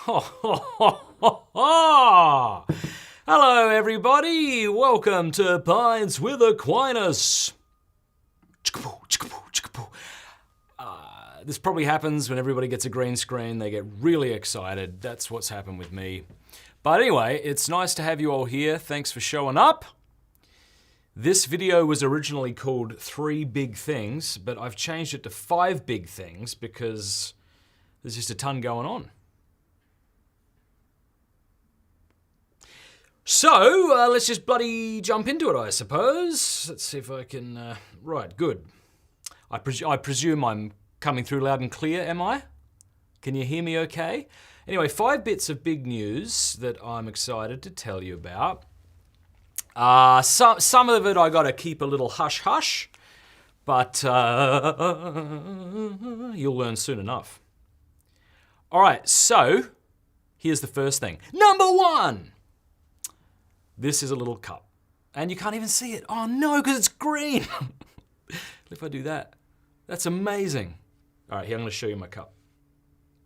Hello, everybody. Welcome to Pints with Aquinas. This probably happens when everybody gets a green screen. They get really excited. That's what's happened with me. But anyway, it's nice to have you all here. Thanks for showing up. This video was originally called 3 Big Things, but I've changed it to 5 Big Things because there's just a ton going on. So, let's just bloody jump into it, I suppose. Let's see if I can... right, good. I presume I'm coming through loud and clear, am I? Can you hear me okay? Anyway, 5 bits of big news that I'm excited to tell you about. Some of it I gotta keep a little hush-hush, but you'll learn soon enough. All right, so here's the first thing. Number 1! This is a little cup, and you can't even see it. Oh no, because it's green. If I do that, that's amazing. All right, here, I'm gonna show you my cup,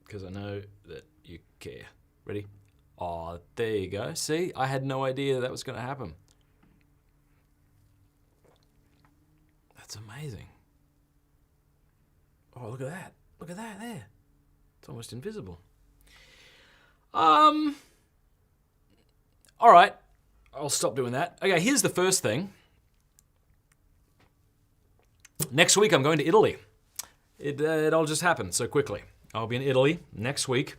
because I know that you care. Ready? Oh, there you go. See, I had no idea that was gonna happen. That's amazing. Oh, look at that. Look at that there. It's almost invisible. All right. I'll stop doing that. Okay, here's the first thing. Next week, I'm going to Italy. It all just happened so quickly. I'll be in Italy next week,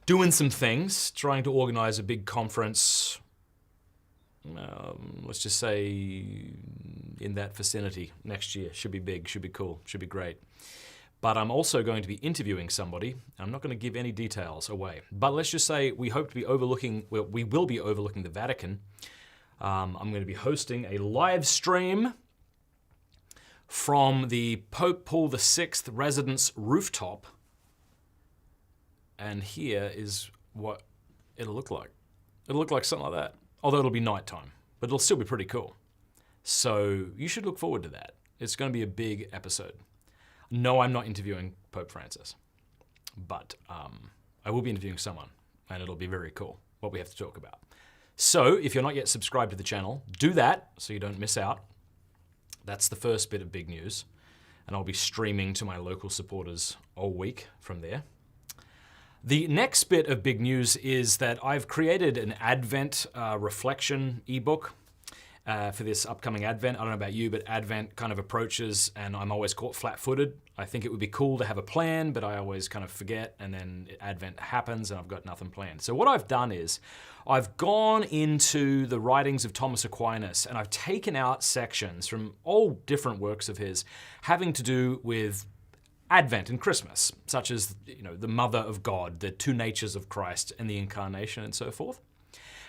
doing some things, trying to organize a big conference, let's just say in that vicinity next year. Should be big, should be cool, should be great. But I'm also going to be interviewing somebody. I'm not going to give any details away. But let's just say we hope to be overlooking, well, we will be overlooking the Vatican. I'm going to be hosting a live stream from the Pope Paul VI residence rooftop. And here is what it'll look like. It'll look like something like that. Although it'll be nighttime, but it'll still be pretty cool. So you should look forward to that. It's going to be a big episode. No, I'm not interviewing Pope Francis, but I will be interviewing someone, and it'll be very cool what we have to talk about. So if you're not yet subscribed to the channel, do that so you don't miss out. That's the first bit of big news, and I'll be streaming to my local supporters all week from there. The next bit of big news is that I've created an Advent reflection ebook for this upcoming Advent. I don't know about you, but Advent kind of approaches and I'm always caught flat-footed. I think it would be cool to have a plan, but I always kind of forget, and then Advent happens and I've got nothing planned. So what I've done is I've gone into the writings of Thomas Aquinas and I've taken out sections from all different works of his having to do with Advent and Christmas, such as, the Mother of God, the 2 natures of Christ and the Incarnation and so forth.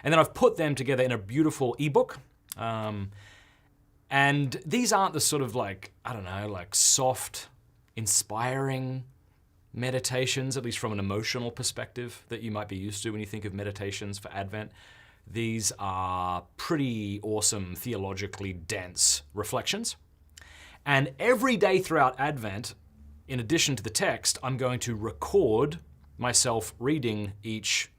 And then I've put them together in a beautiful ebook. And these aren't the sort of like soft, inspiring meditations, at least from an emotional perspective, that you might be used to when you think of meditations for Advent. These are pretty awesome, theologically dense reflections. And every day throughout Advent, in addition to the text, I'm going to record myself reading each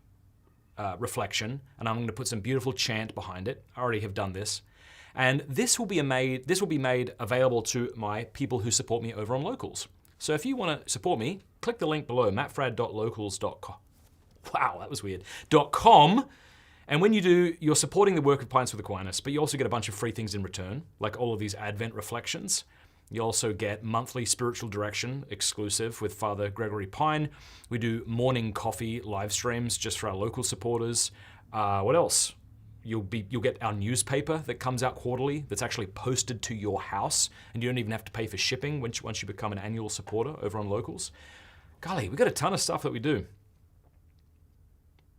reflection, and I'm going to put some beautiful chant behind it. I already have done this. And this will be made available to my people who support me over on Locals. So if you want to support me, click the link below, mattfradd.locals.com. Wow, that was weird. .com. And when you do, you're supporting the work of Pints with Aquinas, but you also get a bunch of free things in return, like all of these Advent reflections. You also get monthly spiritual direction exclusive with Father Gregory Pine. We do morning coffee live streams just for our local supporters. What else? You'll get our newspaper that comes out quarterly that's actually posted to your house, and you don't even have to pay for shipping once you become an annual supporter over on Locals. Golly, we got a ton of stuff that we do.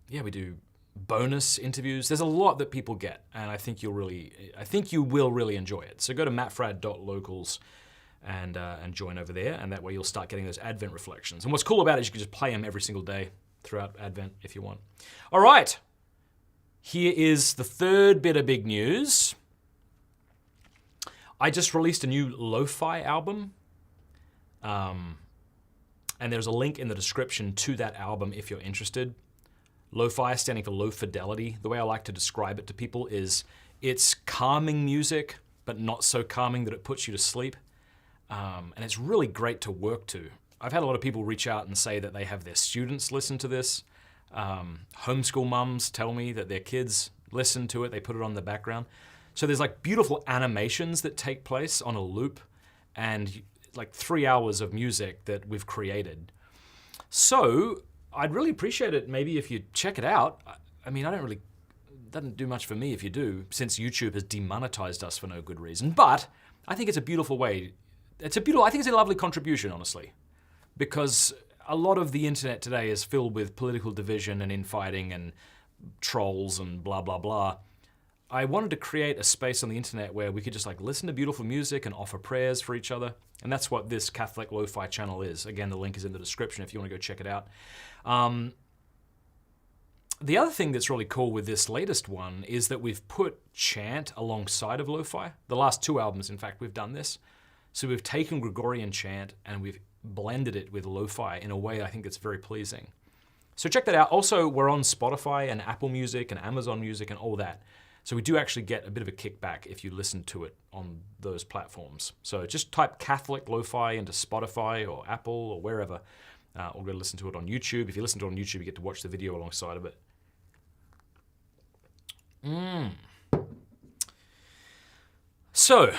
Yeah, we do bonus interviews. There's a lot that people get, and I think you will really enjoy it. So go to mattfradd.locals and join over there, and that way you'll start getting those Advent reflections. And what's cool about it is you can just play them every single day throughout Advent if you want. All right, here is the third bit of big news. I just released a new lo-fi album. And there's a link in the description to that album if you're interested. Lo-fi, standing for low fidelity. The way I like to describe it to people is it's calming music, but not so calming that it puts you to sleep. And it's really great to work to. I've had a lot of people reach out and say that they have their students listen to this. Homeschool mums tell me that their kids listen to it, they put it on the background. So there's like beautiful animations that take place on a loop and like 3 hours of music that we've created. So I'd really appreciate it maybe if you check it out. I mean, it doesn't do much for me if you do, since YouTube has demonetized us for no good reason. But I think it's a beautiful way. I think it's a lovely contribution, honestly, because a lot of the internet today is filled with political division and infighting and trolls and blah, blah, blah. I wanted to create a space on the internet where we could just like listen to beautiful music and offer prayers for each other. And that's what this Catholic Lo-Fi channel is. Again, the link is in the description if you want to go check it out. The other thing that's really cool with this latest one is that we've put chant alongside of lo-fi. The last 2 albums, in fact, we've done this. So we've taken Gregorian chant and we've blended it with lo-fi in a way I think that's very pleasing. So check that out. Also, we're on Spotify and Apple Music and Amazon Music and all that. So we do actually get a bit of a kickback if you listen to it on those platforms. So just type Catholic Lo-Fi into Spotify or Apple or wherever, or go listen to it on YouTube. If you listen to it on YouTube, you get to watch the video alongside of it. So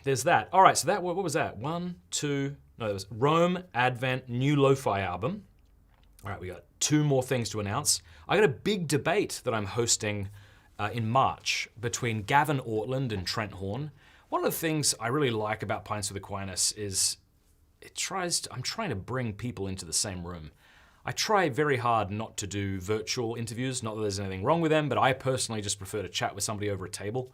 there's that. All right, so that, what was that? There was Rome, Advent, new Lo-Fi album. All right, we got 2 more things to announce. I got a big debate that I'm hosting in March between Gavin Ortland and Trent Horn. One of the things I really like about Pints with Aquinas is I'm trying to bring people into the same room. I try very hard not to do virtual interviews, not that there's anything wrong with them, but I personally just prefer to chat with somebody over a table.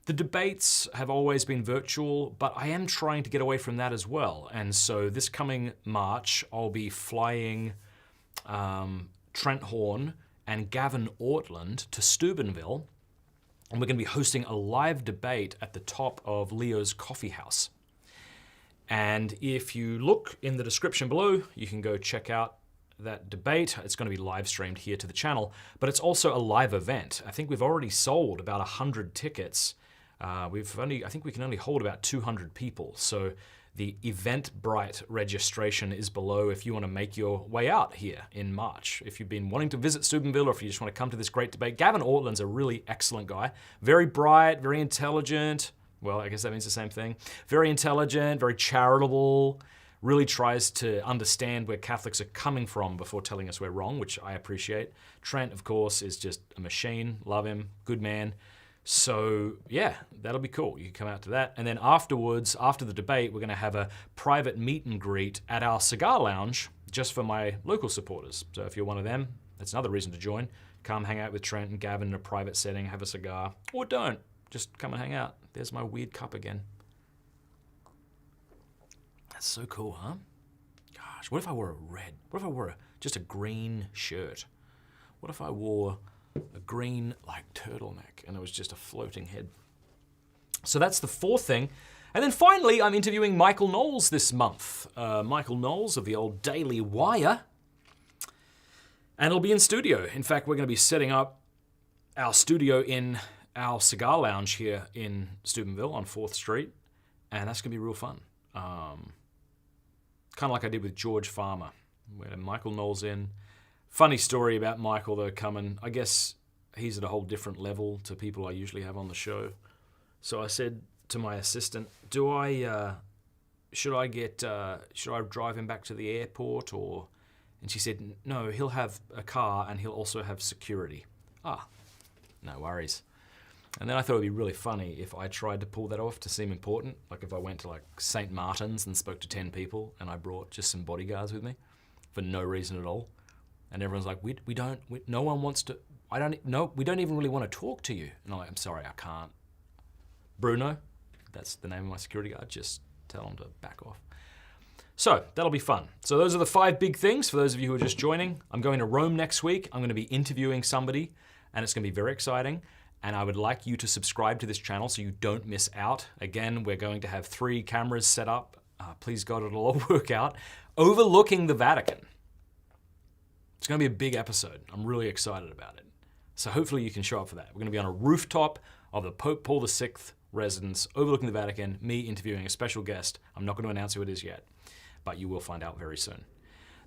The debates have always been virtual, but I am trying to get away from that as well. And so this coming March, I'll be flying Trent Horn and Gavin Ortland to Steubenville, and we're going to be hosting a live debate at the top of Leo's Coffee House. And if you look in the description below, you can go check out that debate. It's going to be live streamed here to the channel, but it's also a live event. I think we've already sold about 100 tickets. I think we can only hold about 200 people. So the Eventbrite registration is below if you want to make your way out here in March. If you've been wanting to visit Steubenville or if you just want to come to this great debate, Gavin Ortland's a really excellent guy. Very bright, very intelligent. Well, I guess that means the same thing. Very intelligent, very charitable, really tries to understand where Catholics are coming from before telling us we're wrong, which I appreciate. Trent, of course, is just a machine. Love him. Good man. So yeah, that'll be cool. You can come out to that. And then afterwards, after the debate, we're going to have a private meet and greet at our cigar lounge just for my local supporters. So if you're one of them, that's another reason to join. Come hang out with Trent and Gavin in a private setting, have a cigar. Or don't. Just come and hang out. There's my weird cup again. That's so cool, huh? Gosh, what if I wore a red? What if I wore just a green shirt? What if I wore a green like turtleneck and it was just a floating head? So that's the 4th thing. And then finally, I'm interviewing Michael Knowles this month. Michael Knowles of the old Daily Wire. And it'll be in studio. In fact, we're going to be setting up our studio in our cigar lounge here in Steubenville on 4th Street. And that's going to be real fun. Kind of like I did with George Farmer. We had Michael Knowles in. Funny story about Michael, though, coming. I guess he's at a whole different level to people I usually have on the show. So I said to my assistant, should I drive him back to the airport or? And she said, no, he'll have a car and he'll also have security. No worries. And then I thought it'd be really funny if I tried to pull that off to seem important. Like if I went to like St. Martin's and spoke to 10 people and I brought just some bodyguards with me for no reason at all. And everyone's like, no one wants to, we don't even really want to talk to you. And I'm like, I'm sorry, I can't. Bruno, that's the name of my security guard, just tell him to back off. So that'll be fun. So those are the 5 big things for those of you who are just joining. I'm going to Rome next week. I'm going to be interviewing somebody and it's going to be very exciting. And I would like you to subscribe to this channel so you don't miss out. Again, we're going to have 3 cameras set up Please God, it'll all work out. Overlooking the Vatican. It's going to be a big episode. I'm really excited about it. So hopefully you can show up for that. We're going to be on a rooftop of the Pope Paul VI residence overlooking the Vatican, me interviewing a special guest. I'm not going to announce who it is yet, but you will find out very soon.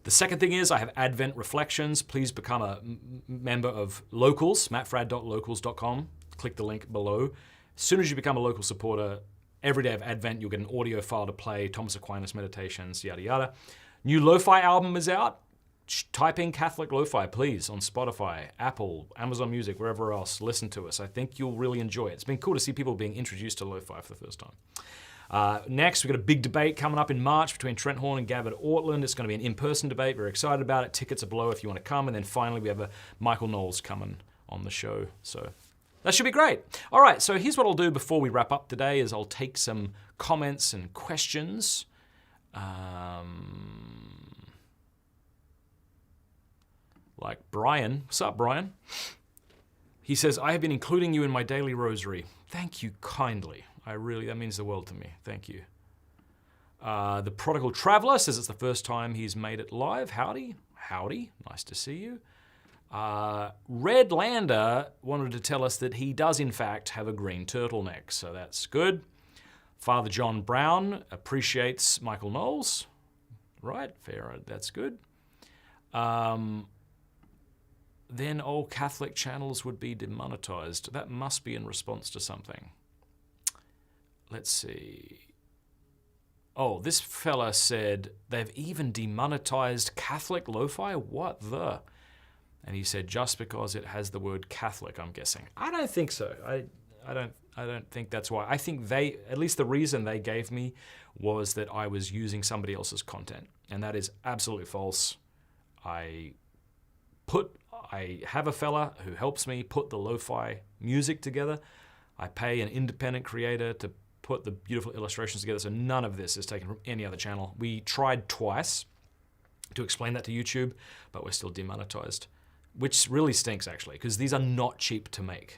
The second thing is I have Advent Reflections. Please become a member of Locals, mattfradd.locals.com. Click the link below. As soon as you become a local supporter, every day of Advent, you'll get an audio file to play, Thomas Aquinas meditations, yada, yada. New lo-fi album is out. Type in Catholic Lo-Fi, please, on Spotify, Apple, Amazon Music, wherever else. Listen to us. I think you'll really enjoy it. It's been cool to see people being introduced to lo-fi for the first time. Next, we've got a big debate coming up in March between Trent Horn and Gavin Ortland. It's going to be an in-person debate. Very excited about it. Tickets are below if you want to come. And then finally, we have a Michael Knowles coming on the show. So that should be great. All right, so here's what I'll do before we wrap up today is I'll take some comments and questions. Like Brian. What's up, Brian? He says, I have been including you in my daily rosary. Thank you kindly. That means the world to me. Thank you. The Prodigal Traveler says it's the first time he's made it live. Howdy. Howdy. Nice to see you. Red Lander wanted to tell us that he does, in fact, have a green turtleneck, so that's good. Father John Brown appreciates Michael Knowles. Right, fair, that's good. Then all Catholic channels would be demonetized. That must be in response to something. Let's see. Oh, this fella said they've even demonetized Catholic lo-fi? What the? And he said just because it has the word Catholic, I'm guessing. I don't think so. I don't think that's why. I think at least the reason they gave me was that I was using somebody else's content. And that is absolutely false. I have a fella who helps me put the lo-fi music together. I pay an independent creator to put the beautiful illustrations together, so none of this is taken from any other channel. We tried twice to explain that to YouTube, but we're still demonetized, which really stinks actually, because these are not cheap to make,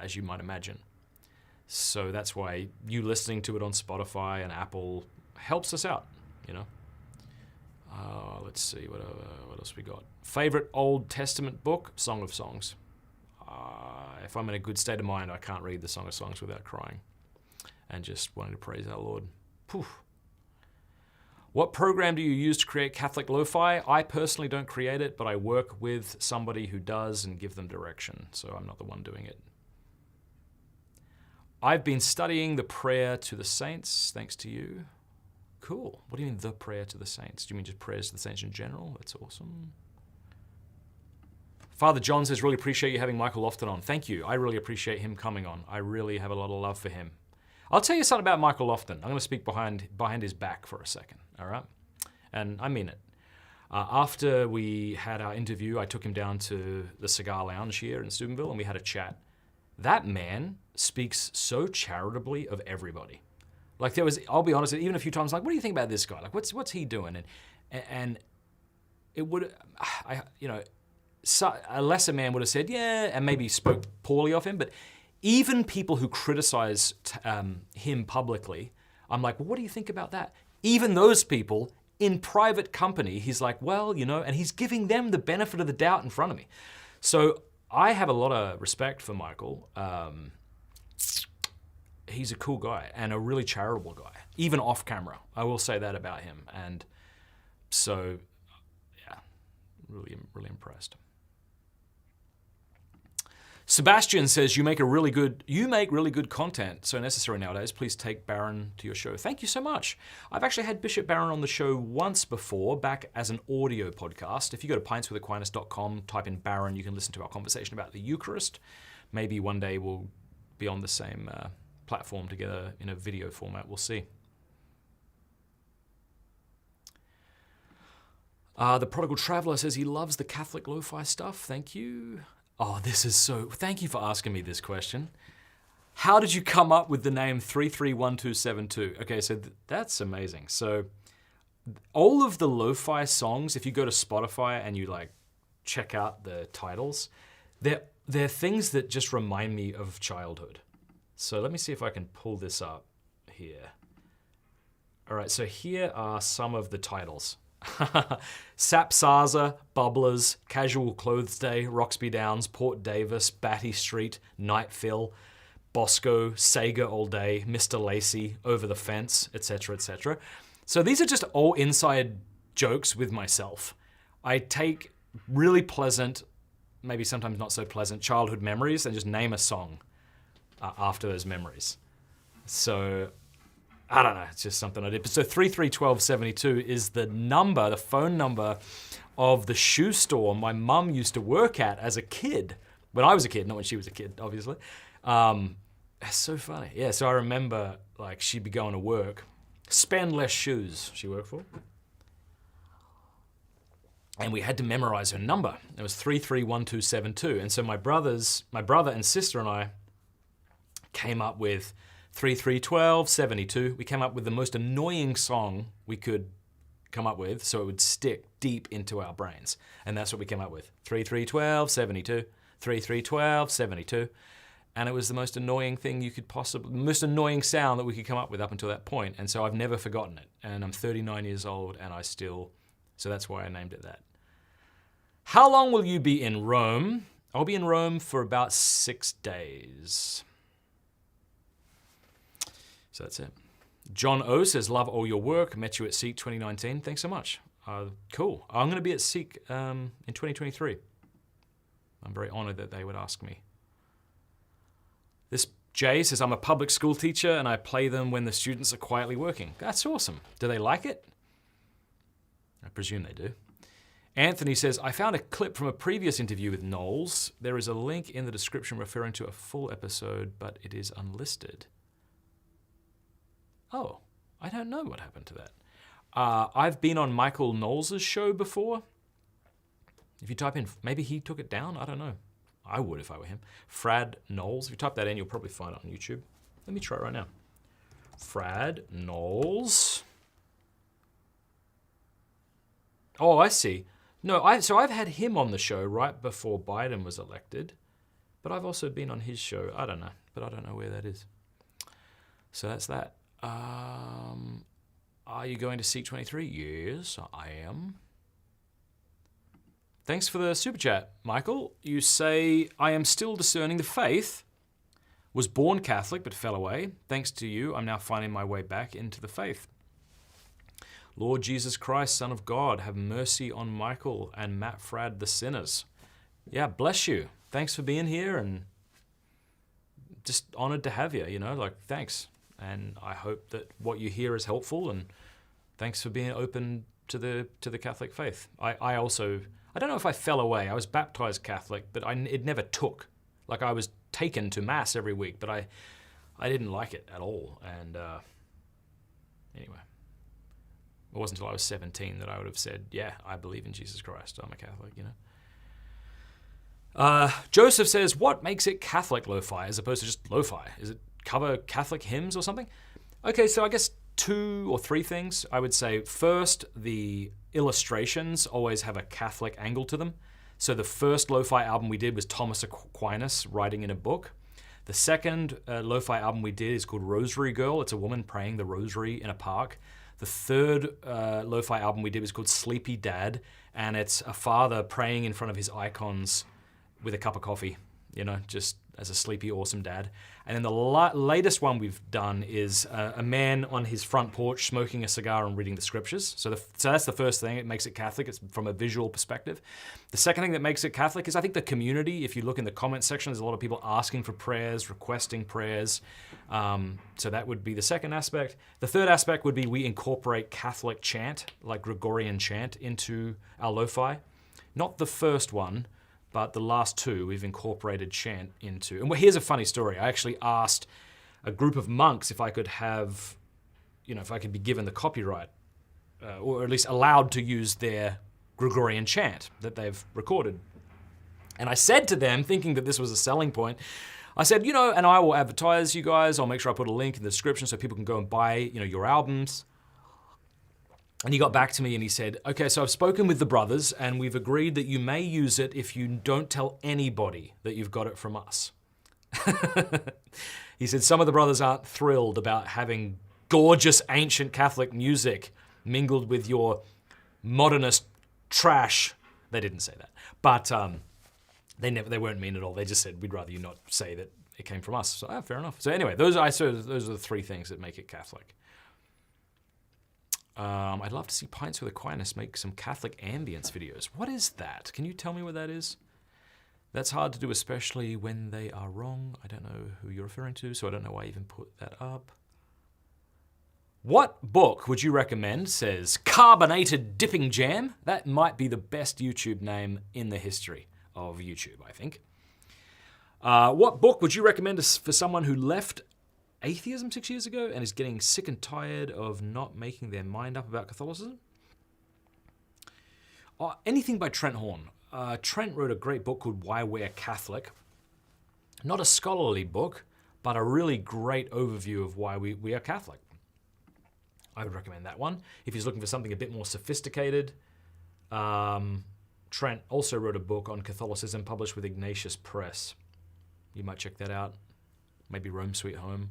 as you might imagine. So that's why you listening to it on Spotify and Apple helps us out, you know. Let's see, what else we got? Favorite Old Testament book? Song of Songs. If I'm in a good state of mind, I can't read the Song of Songs without crying and just wanting to praise our Lord. Poof. What program do you use to create Catholic lo-fi? I personally don't create it, but I work with somebody who does and give them direction, so I'm not the one doing it. I've been studying the prayer to the saints, thanks to you. Cool. What do you mean, the prayer to the saints? Do you mean just prayers to the saints in general? That's awesome. Father John says, really appreciate you having Michael Lofton on. Thank you. I really appreciate him coming on. I really have a lot of love for him. I'll tell you something about Michael Lofton. I'm going to speak behind his back for a second, all right? And I mean it. After we had our interview, I took him down to the Cigar Lounge here in Steubenville, and we had a chat. That man speaks so charitably of everybody. Like I'll be honest, even a few times, like, what do you think about this guy? Like, what's he doing? And it would, a lesser man would have said, yeah, and maybe spoke poorly of him, but even people who criticize him publicly, I'm like, well, what do you think about that? Even those people, in private company, he's like, well, and he's giving them the benefit of the doubt in front of me. So I have a lot of respect for Michael. He's a cool guy and a really charitable guy, even off camera. I will say that about him. And so, yeah, really, really impressed. Sebastian says, you make really good content, so necessary nowadays. Please take Barron to your show. Thank you so much. I've actually had Bishop Barron on the show once before, back as an audio podcast. If you go to pintswithaquinas.com, type in Barron, you can listen to our conversation about the Eucharist. Maybe one day we'll be on the same platform together in a video format. We'll see. The Prodigal Traveler says he loves the Catholic lo-fi stuff. Thank you. Oh, thank you for asking me this question. How did you come up with the name 331272? Okay, so that's amazing. So all of the lo-fi songs, if you go to Spotify and you check out the titles, they're things that just remind me of childhood. So let me see if I can pull this up here. All right, so here are some of the titles. Sapsaza, Bubblers, Casual Clothes Day, Roxby Downs, Port Davis, Batty Street, Night Phil, Bosco, Sega All Day, Mr. Lacey, Over the Fence, etc., etc. So these are just all inside jokes with myself. I take really pleasant, maybe sometimes not so pleasant, childhood memories and just name a song after those memories. So, I don't know, it's just something I did. So 331272 is the number, the phone number of the shoe store my mum used to work at as a kid. When I was a kid, not when she was a kid, obviously. That's so funny. Yeah, so I remember like she'd be going to work. Spend Less Shoes she worked for. And we had to memorize her number. It was 331272. And so my brother and sister and I came up with 331272. We came up with the most annoying song we could come up with so it would stick deep into our brains. And that's what we came up with. 331272. 331272. And it was the most annoying thing you could possibly, most annoying sound that we could come up with up until that point. And so I've never forgotten it. And I'm 39 years old and I still, so that's why I named it that. How long will you be in Rome? I'll be in Rome for about 6 days. So that's it. John O says, love all your work. Met you at Seek 2019. Thanks so much. Cool. I'm going to be at Seek in 2023. I'm very honored that they would ask me. This Jay says, I'm a public school teacher and I play them when the students are quietly working. That's awesome. Do they like it? I presume they do. Anthony says, I found a clip from a previous interview with Knowles. There is a link in the description referring to a full episode, but it is unlisted. Oh, I don't know what happened to that. I've been on Michael Knowles' show before. If you type in, maybe he took it down, I don't know. I would if I were him. Fradd Knowles. If you type that in, you'll probably find it on YouTube. Let me try it right now. Fradd Knowles. Oh, I see. No, so I've had him on the show right before Biden was elected, but I've also been on his show. I don't know, but I don't know where that is. So that's that. Are you going to Seek 23? Yes, I am. Thanks for the super chat, Michael. You say, I am still discerning the faith. Was born Catholic but fell away. Thanks to you, I'm now finding my way back into the faith. Lord Jesus Christ, Son of God, have mercy on Michael and Matt Fradd, the sinners. Yeah, bless you. Thanks for being here and just honored to have you, thanks. And I hope that what you hear is helpful and thanks for being open to the Catholic faith. I don't know if I fell away. I was baptized Catholic, but it never took. Like I was taken to Mass every week, but I didn't like it at all. And anyway, it wasn't until I was 17 that I would have said, yeah, I believe in Jesus Christ. I'm a Catholic, Joseph says, what makes it Catholic lo-fi as opposed to just lo-fi? Is it cover Catholic hymns or something? Okay, so I guess 2 or 3 things. I would say first, the illustrations always have a Catholic angle to them. So the first lo-fi album we did was Thomas Aquinas writing in a book. The second lo-fi album we did is called Rosary Girl. It's a woman praying the rosary in a park. The third lo-fi album we did was called Sleepy Dad, and it's a father praying in front of his icons with a cup of coffee, just as a sleepy, awesome dad. And then the latest one we've done is a man on his front porch smoking a cigar and reading the scriptures. So that's the first thing. It makes it Catholic. It's from a visual perspective. The second thing that makes it Catholic is I think the community. If you look in the comment section, there's a lot of people asking for prayers, requesting prayers. So that would be the second aspect. The third aspect would be we incorporate Catholic chant, like Gregorian chant, into our lo-fi. Not the first one, but the last 2 we've incorporated chant into. And here's a funny story. I actually asked a group of monks if I could have, if I could be given the copyright, or at least allowed to use their Gregorian chant that they've recorded. And I said to them, thinking that this was a selling point, I said, and I will advertise you guys. I'll make sure I put a link in the description so people can go and buy, your albums. And he got back to me and he said, okay, so I've spoken with the brothers and we've agreed that you may use it if you don't tell anybody that you've got it from us. He said some of the brothers aren't thrilled about having gorgeous ancient Catholic music mingled with your modernist trash. They didn't say that, but they weren't mean at all. They just said, we'd rather you not say that it came from us. So fair enough. So anyway, those are the three things that make it Catholic. I'd love to see Pints with Aquinas make some Catholic ambience videos. What is that? Can you tell me what that is? That's hard to do, especially when they are wrong. I don't know who you're referring to, so I don't know why I even put that up. What book would you recommend? Says Carbonated Dipping Jam. That might be the best YouTube name in the history of YouTube, I think. What book would you recommend for someone who left atheism 6 years ago and is getting sick and tired of not making their mind up about Catholicism? Anything by Trent Horn. Trent wrote a great book called Why We're Catholic. Not a scholarly book, but a really great overview of why we are Catholic. I would recommend that one. If he's looking for something a bit more sophisticated, Trent also wrote a book on Catholicism published with Ignatius Press. You might check that out. Maybe Rome Sweet Home.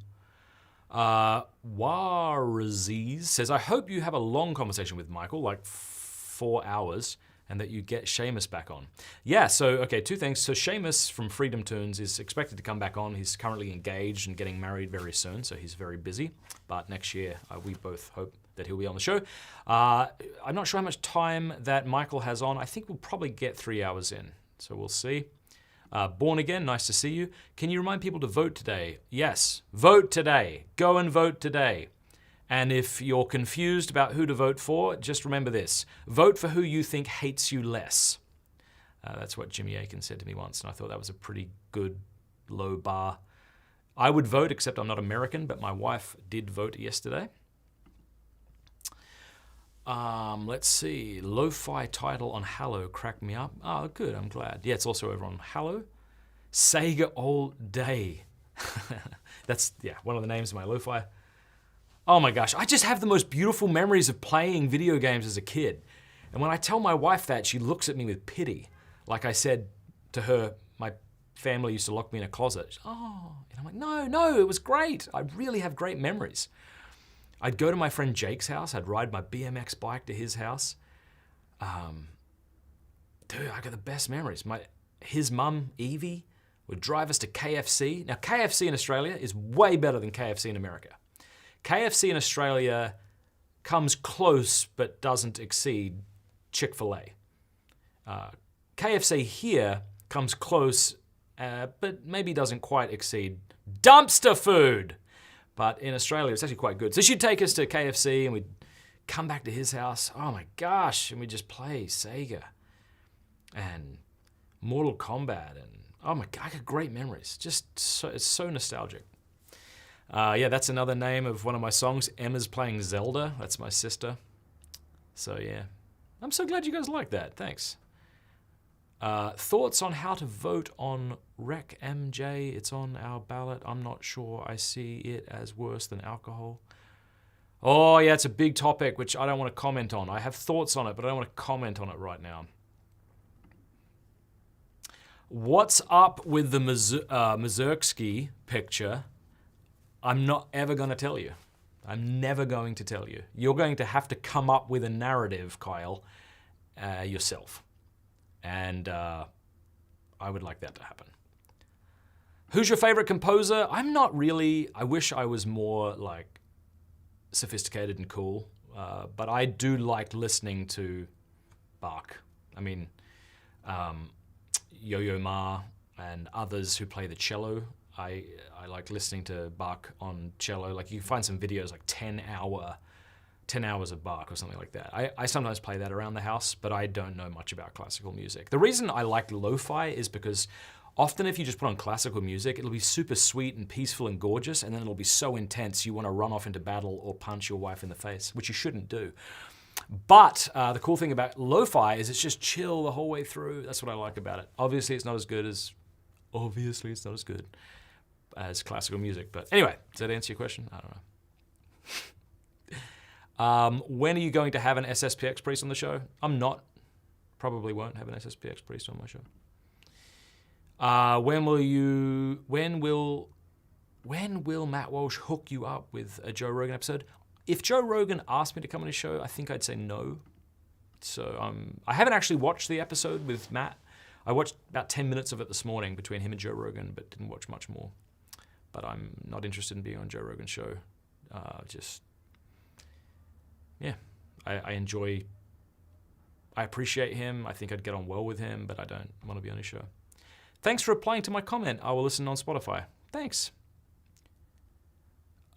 Waraziz says, I hope you have a long conversation with Michael, like 4 hours, and that you get Seamus back on. Yeah, so, okay, two things. So Seamus from Freedom Tunes is expected to come back on. He's currently engaged and getting married very soon, so he's very busy. But next year, we both hope that he'll be on the show. I'm not sure how much time that Michael has on. I think we'll probably get 3 hours in, so we'll see. Born Again, nice to see you. Can you remind people to vote today? Yes, vote today. Go and vote today. And if you're confused about who to vote for, just remember this. Vote for who you think hates you less. That's what Jimmy Akin said to me once, and I thought that was a pretty good low bar. I would vote, except I'm not American, but my wife did vote yesterday. Let's see. Lo-fi title on Halo cracked me up. Oh, good, I'm glad. Yeah, it's also over on Halo. Sega all day. That's, yeah, one of the names of my lo-fi. Oh my gosh, I just have the most beautiful memories of playing video games as a kid. And when I tell my wife that, she looks at me with pity. Like I said to her, my family used to lock me in a closet. Oh, and I'm like, no, it was great. I really have great memories. I'd go to my friend Jake's house. I'd ride my BMX bike to his house. Dude, I got the best memories. His mum, Evie, would drive us to KFC. Now, KFC in Australia is way better than KFC in America. KFC in Australia comes close but doesn't exceed Chick-fil-A. KFC here comes close but maybe doesn't quite exceed dumpster food. But in Australia, it's actually quite good. So she'd take us to KFC and we'd come back to his house. Oh my gosh, and we'd just play Sega and Mortal Kombat. And oh my God, I got great memories. It's so nostalgic. Yeah, that's another name of one of my songs. Emma's playing Zelda. That's my sister. So yeah, I'm so glad you guys like that. Thanks. Thoughts on how to vote on Rec MJ? It's on our ballot. I'm not sure I see it as worse than alcohol. Oh yeah, it's a big topic which I don't want to comment on. I have thoughts on it, but I don't want to comment on it right now. What's up with the Mazurksky picture? I'm not ever going to tell you. I'm never going to tell you. You're going to have to come up with a narrative, Kyle, yourself. And I would like that to happen. Who's your favorite composer? I'm not really. I wish I was more like sophisticated and cool. But I do like listening to Bach. I mean, Yo-Yo Ma and others who play the cello. I like listening to Bach on cello. Like you can find some videos like 10 hours of Bach or something like that. I sometimes play that around the house, but I don't know much about classical music. The reason I like lo-fi is because often if you just put on classical music, it'll be super sweet and peaceful and gorgeous, and then it'll be so intense you want to run off into battle or punch your wife in the face, which you shouldn't do. But the cool thing about lo-fi is it's just chill the whole way through. That's what I like about it. Obviously it's not as good as classical music. But anyway, does that answer your question? I don't know. When are you going to have an SSPX priest on the show? I'm not. Probably won't have an SSPX priest on my show. When will when will Matt Walsh hook you up with a Joe Rogan episode? If Joe Rogan asked me to come on his show, I think I'd say no. So I haven't actually watched the episode with Matt. I watched about 10 minutes of it this morning between him and Joe Rogan, but didn't watch much more. But I'm not interested in being on Joe Rogan's show. I appreciate him. I think I'd get on well with him, but I don't want to be on his show. Thanks for replying to my comment. I will listen on Spotify. Thanks.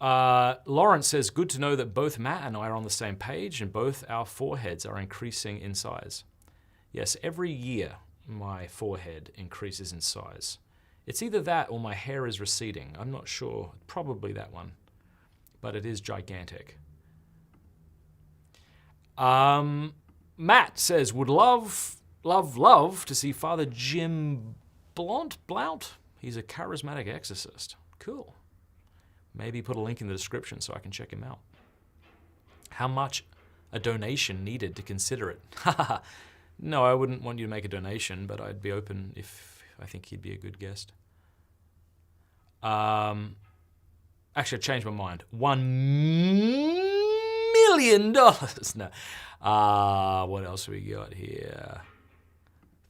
Lawrence says, good to know that both Matt and I are on the same page and both our foreheads are increasing in size. Yes, every year my forehead increases in size. It's either that or my hair is receding. I'm not sure. Probably that one. But it is gigantic. Matt says, would love to see Father Jim Blount. He's a charismatic exorcist. Cool. Maybe put a link in the description so I can check him out. How much a donation needed to consider it? No, I wouldn't want you to make a donation, but I'd be open if I think he'd be a good guest. Actually, I changed my mind. $1 million. No. What else we got here?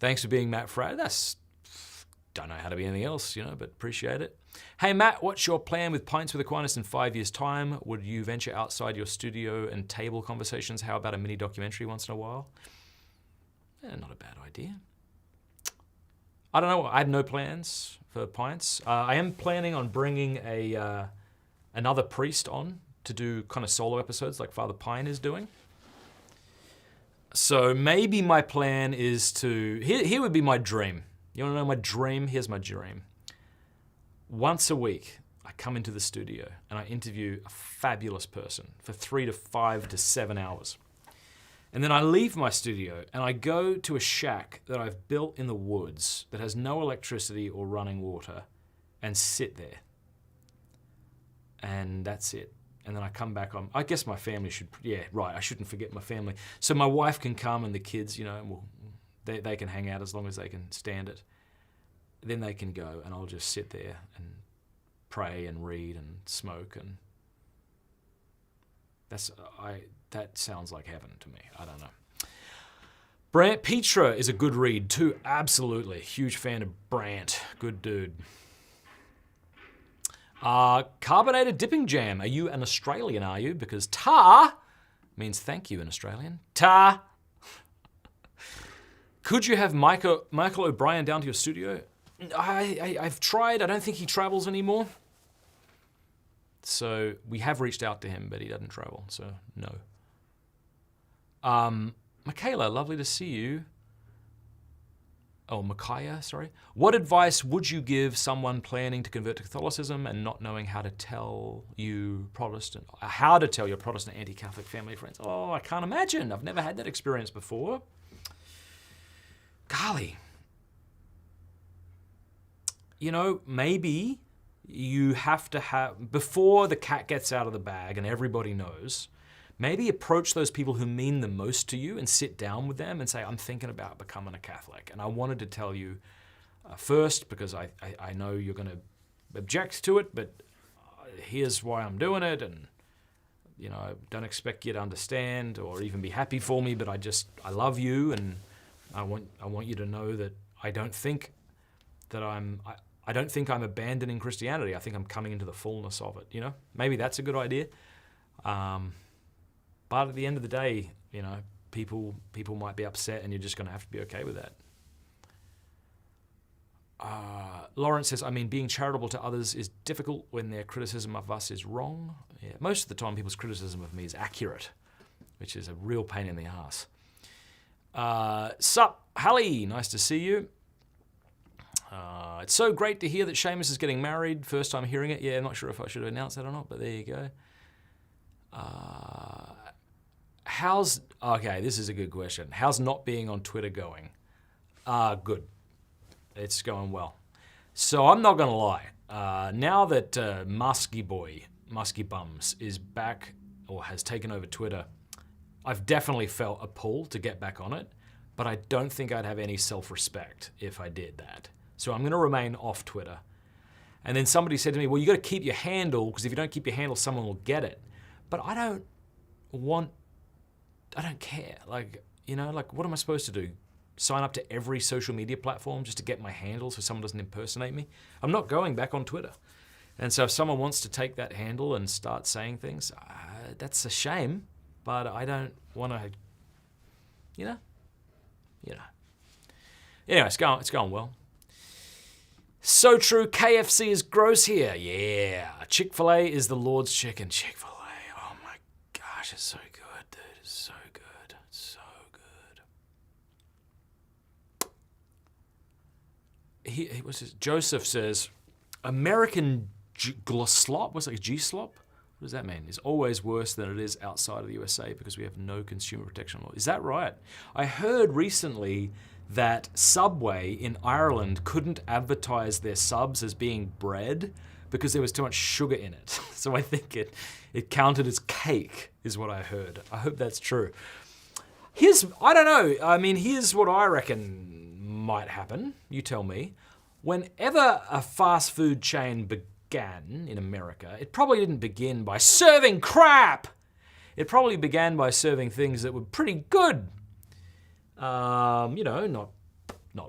Thanks for being Matt Fradd. Don't know how to be anything else, but appreciate it. Hey Matt, what's your plan with Pints with Aquinas in 5 years' time? Would you venture outside your studio and table conversations? How about a mini documentary once in a while? Not a bad idea. I don't know. I have no plans for Pints. I am planning on bringing another priest on to do kind of solo episodes like Father Pine is doing. So maybe my plan is to... Here would be my dream. You want to know my dream? Here's my dream. Once a week, I come into the studio and I interview a fabulous person for 3 to 5 to 7 hours. And then I leave my studio and I go to a shack that I've built in the woods that has no electricity or running water and sit there. And that's it. And then I come back on. I guess my family should, I shouldn't forget my family. So my wife can come and the kids, they can hang out as long as they can stand it. Then they can go and I'll just sit there and pray and read and smoke, and that sounds like heaven to me. I don't know. Brant Petra is a good read too. Absolutely. Huge fan of Brant. Good dude. Carbonated dipping jam. Are you an Australian, are you? Because ta means thank you in Australian. Ta. Could you have Michael O'Brien down to your studio? I've tried. I don't think he travels anymore. So we have reached out to him, but he doesn't travel, so no. Michaela, lovely to see you. Oh, Micaiah, sorry. What advice would you give someone planning to convert to Catholicism and not knowing how to tell your Protestant anti-Catholic family friends? Oh, I can't imagine. I've never had that experience before. Golly. Maybe you have to have, before the cat gets out of the bag and everybody knows, maybe approach those people who mean the most to you and sit down with them and say, I'm thinking about becoming a Catholic. And I wanted to tell you first, because I know you're going to object to it, but here's why I'm doing it. And, don't expect you to understand or even be happy for me, but I love you. And I want you to know that I don't think I'm abandoning Christianity. I think I'm coming into the fullness of it, Maybe that's a good idea. But at the end of the day, people might be upset and you're just going to have to be okay with that. Lawrence says, being charitable to others is difficult when their criticism of us is wrong. Yeah, most of the time people's criticism of me is accurate, which is a real pain in the ass. Sup, Hallie, nice to see you. It's so great to hear that Seamus is getting married. First time hearing it. Yeah, I'm not sure if I should have announced that or not, but there you go. Okay, this is a good question. How's not being on Twitter going? Good. It's going well. So I'm not going to lie. Now that Musky Bums is back or has taken over Twitter, I've definitely felt a pull to get back on it, but I don't think I'd have any self-respect if I did that. So I'm going to remain off Twitter. And then somebody said to me, well, you got to keep your handle, because if you don't keep your handle, someone will get it. But I don't care. Like, what am I supposed to do? Sign up to every social media platform just to get my handle so someone doesn't impersonate me? I'm not going back on Twitter. And so if someone wants to take that handle and start saying things, that's a shame, but I don't want to, Anyway, it's going well. So true, KFC is gross here. Yeah, Chick-fil-A is the Lord's chicken. Chick-fil-A, oh my gosh, it's so good, dude. It's so good, so good. Joseph says, American slop, what's like G-slop? What does that mean? Is always worse than it is outside of the USA because we have no consumer protection law. Is that right? I heard recently that Subway in Ireland couldn't advertise their subs as being bread because there was too much sugar in it. So I think it counted as cake, is what I heard. I hope that's true. I don't know. I mean, here's what I reckon might happen. You tell me. Whenever a fast food chain began in America, it probably didn't begin by serving crap. It probably began by serving things that were pretty good. Not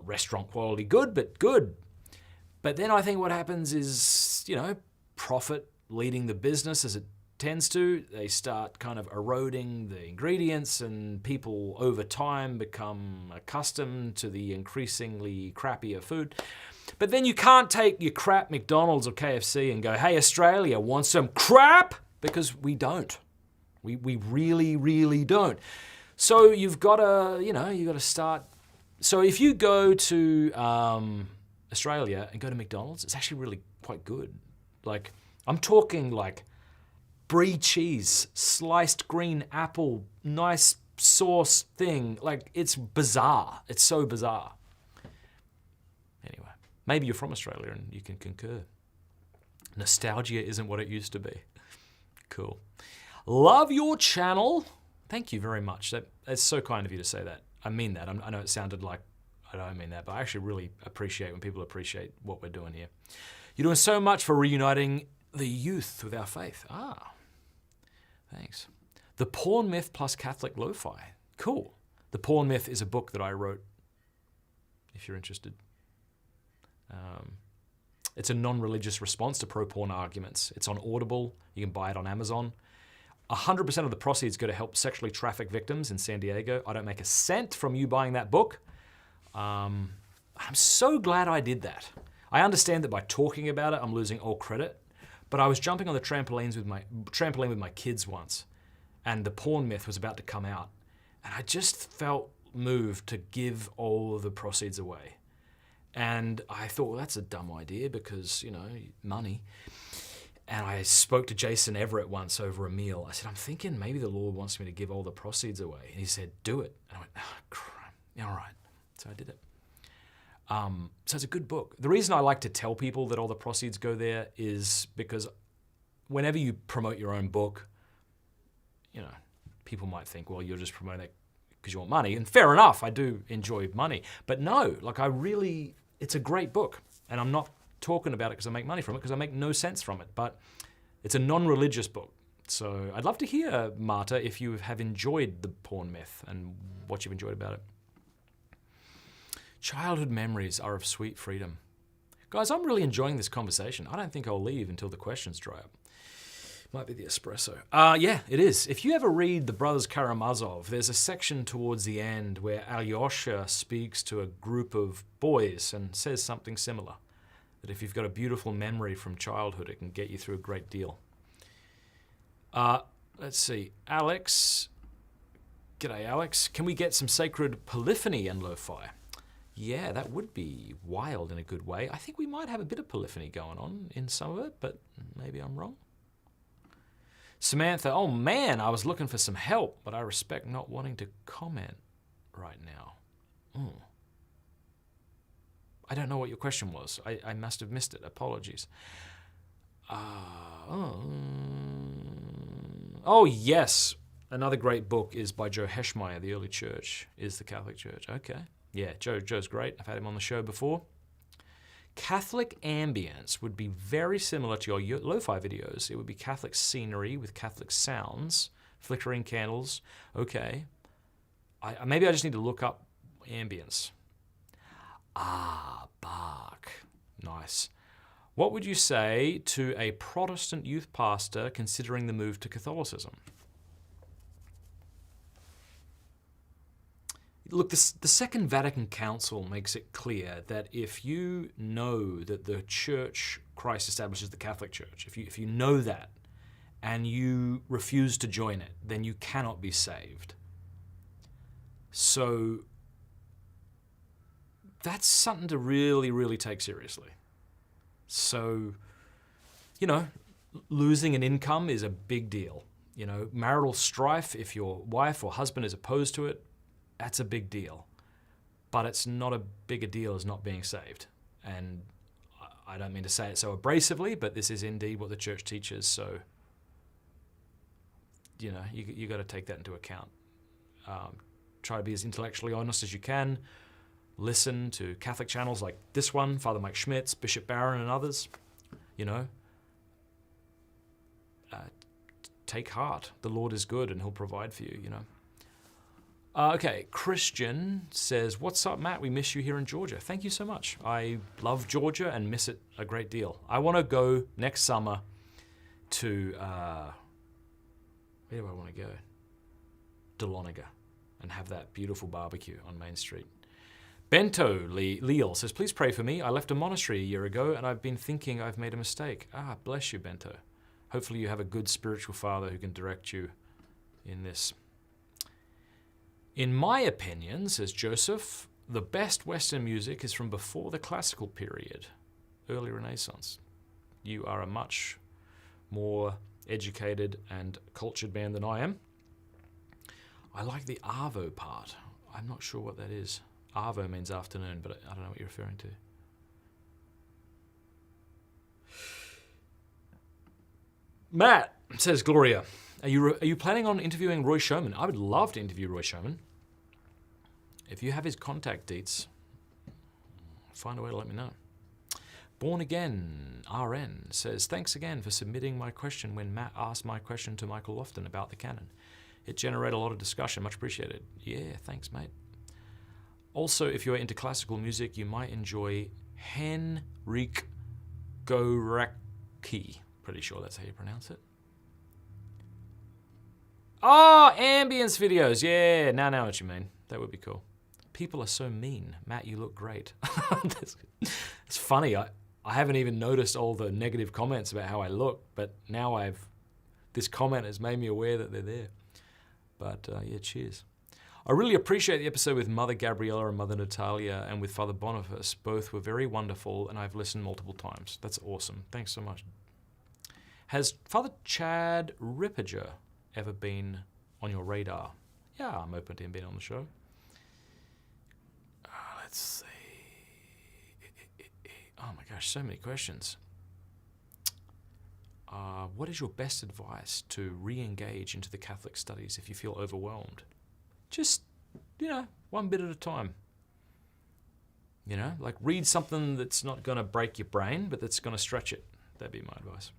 restaurant quality good, but good. But then I think what happens is, profit leading the business as it tends to. They start kind of eroding the ingredients, and people over time become accustomed to the increasingly crappier food. But then you can't take your crap McDonald's or KFC and go, hey, Australia, want some crap? Because we don't. We really, really don't. So you've got to start. So if you go to Australia and go to McDonald's, it's actually really quite good. Like, I'm talking like brie cheese, sliced green apple, nice sauce thing. Like, it's bizarre. It's so bizarre. Anyway, maybe you're from Australia and you can concur. Nostalgia isn't what it used to be. Cool. Love your channel. Thank you very much. That's so kind of you to say that. I mean that. I know it sounded like I don't mean that, but I actually really appreciate when people appreciate what we're doing here. You're doing so much for reuniting the youth with our faith. Thanks. The Porn Myth plus Catholic Lo-Fi. Cool. The Porn Myth is a book that I wrote, if you're interested. It's a non-religious response to pro-porn arguments. It's on Audible. You can buy it on Amazon. 100% of the proceeds go to help sexually trafficked victims in San Diego. I don't make a cent from you buying that book. I'm so glad I did that. I understand that by talking about it, I'm losing all credit, but I was jumping on the trampoline with my kids once, and The Porn Myth was about to come out, and I just felt moved to give all of the proceeds away. And I thought, well, that's a dumb idea because, money. And I spoke to Jason Everett once over a meal. I said, I'm thinking maybe the Lord wants me to give all the proceeds away. And he said, do it. And I went, oh, crap. Yeah, all right. So I did it. So it's a good book. The reason I like to tell people that all the proceeds go there is because whenever you promote your own book, people might think, well, you're just promoting it because you want money. And fair enough, I do enjoy money. But no, it's a great book. And I'm not talking about it because I make money from it, because I make no sense from it. But it's a non-religious book. So I'd love to hear, Marta, if you have enjoyed The Porn Myth and what you've enjoyed about it. Childhood memories are of sweet freedom. Guys, I'm really enjoying this conversation. I don't think I'll leave until the questions dry up. Might be the espresso. Yeah, it is. If you ever read The Brothers Karamazov, there's a section towards the end where Alyosha speaks to a group of boys and says something similar. That if you've got a beautiful memory from childhood, it can get you through a great deal. Let's see. Alex. G'day, Alex. Can we get some sacred polyphony and lo-fi? Yeah, that would be wild in a good way. I think we might have a bit of polyphony going on in some of it, but maybe I'm wrong. Samantha, oh man, I was looking for some help, but I respect not wanting to comment right now. I don't know what your question was. I must have missed it. Apologies. Oh, yes. Another great book is by Joe Heschmeyer, The Early Church is the Catholic Church. Okay. Yeah, Joe's great. I've had him on the show before. Catholic ambience would be very similar to your lo-fi videos. It would be Catholic scenery with Catholic sounds, flickering candles. Okay. Maybe I just need to look up ambience. Bach. Nice. What would you say to a Protestant youth pastor considering the move to Catholicism? Look, the Second Vatican Council makes it clear that if you know that the church Christ establishes, the Catholic Church, if you know that and you refuse to join it, then you cannot be saved. So that's something to really, really take seriously. So, losing an income is a big deal. Marital strife, if your wife or husband is opposed to it, that's a big deal. But it's not a big a deal as not being saved. And I don't mean to say it so abrasively, but this is indeed what the church teaches. So, you got to take that into account. Try to be as intellectually honest as you can. Listen to Catholic channels like this one, Father Mike Schmitz, Bishop Barron, and others. Take heart. The Lord is good and He'll provide for you, Okay, Christian says, what's up, Matt? We miss you here in Georgia. Thank you so much. I love Georgia and miss it a great deal. I want to go next summer to, where do I want to go? Dahlonega, and have that beautiful barbecue on Main Street. Bento Leal says, please pray for me. I left a monastery a year ago and I've been thinking I've made a mistake. Bless you, Bento. Hopefully you have a good spiritual father who can direct you in this. In my opinion, says Joseph, the best Western music is from before the classical period, early Renaissance. You are a much more educated and cultured man than I am. I like the Arvo part. I'm not sure what that is. Arvo means afternoon, but I don't know what you're referring to. Matt, says Gloria, are you planning on interviewing Roy Schoeman? I would love to interview Roy Schoeman. If you have his contact deets, find a way to let me know. Born Again RN says, thanks again for submitting my question when Matt asked my question to Michael Lofton about the canon. It generated a lot of discussion. Much appreciated. Yeah, thanks, mate. Also, if you're into classical music, you might enjoy Henryk Gorecki. Pretty sure that's how you pronounce it. Oh, ambience videos. Yeah, now I know what you mean. That would be cool. People are so mean. Matt, you look great. It's funny. I haven't even noticed all the negative comments about how I look, but now this comment has made me aware that they're there. But yeah, cheers. I really appreciate the episode with Mother Gabriella and Mother Natalia and with Father Boniface. Both were very wonderful and I've listened multiple times. That's awesome. Thanks so much. Has Father Chad Ripperger ever been on your radar? Yeah, I'm open to him being on the show. Let's see. Oh my gosh, so many questions. What is your best advice to re-engage into the Catholic studies if you feel overwhelmed? Just, one bit at a time. Like read something that's not going to break your brain, but that's going to stretch it. That'd be my advice.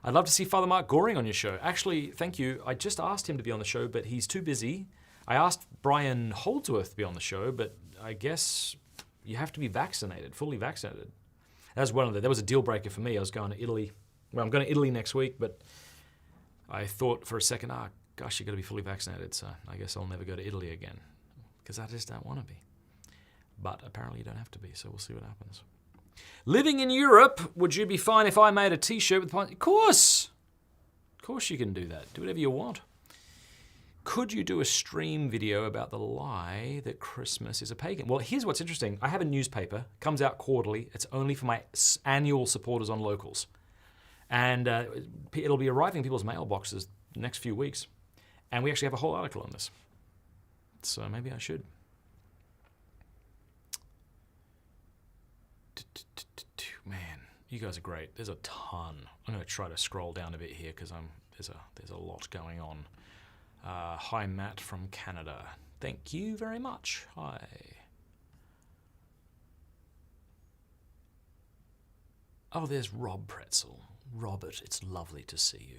I'd love to see Father Mark Goring on your show. Actually, thank you. I just asked him to be on the show, but he's too busy. I asked Brian Holdsworth to be on the show, but I guess you have to be vaccinated, fully vaccinated. That was a deal breaker for me. I was going to Italy. Well, I'm going to Italy next week, but I thought for a second, gosh, you got to be fully vaccinated, so I guess I'll never go to Italy again because I just don't want to be. But apparently you don't have to be, so we'll see what happens. Living in Europe, would you be fine if I made a t-shirt with... Of course! Of course you can do that. Do whatever you want. Could you do a stream video about the lie that Christmas is a pagan? Well, here's what's interesting. I have a newspaper, comes out quarterly. It's only for my annual supporters on Locals. And it'll be arriving in people's mailboxes the next few weeks. And we actually have a whole article on this. So maybe I should. Man, you guys are great. There's a ton. I'm going to try to scroll down a bit here because there's a lot going on. Hi, Matt from Canada. Thank you very much. Hi. Oh, there's Rob Pretzel. Robert, it's lovely to see you.